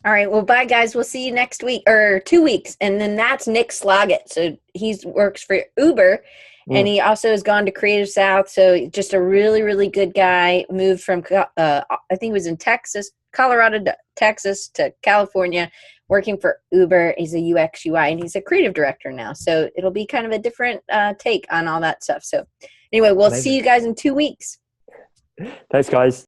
All right. Well, bye, guys. We'll see you next week or 2 weeks. And then that's Nick Sloggett. So he works for Uber, and he also has gone to Creative South. So just a really, really good guy. Moved from, I think he was in Texas, Colorado to Texas to California, working for Uber. He's a UX UI, and he's a creative director now. So it'll be kind of a different take on all that stuff. So anyway, we'll see you guys in 2 weeks. Thanks, guys.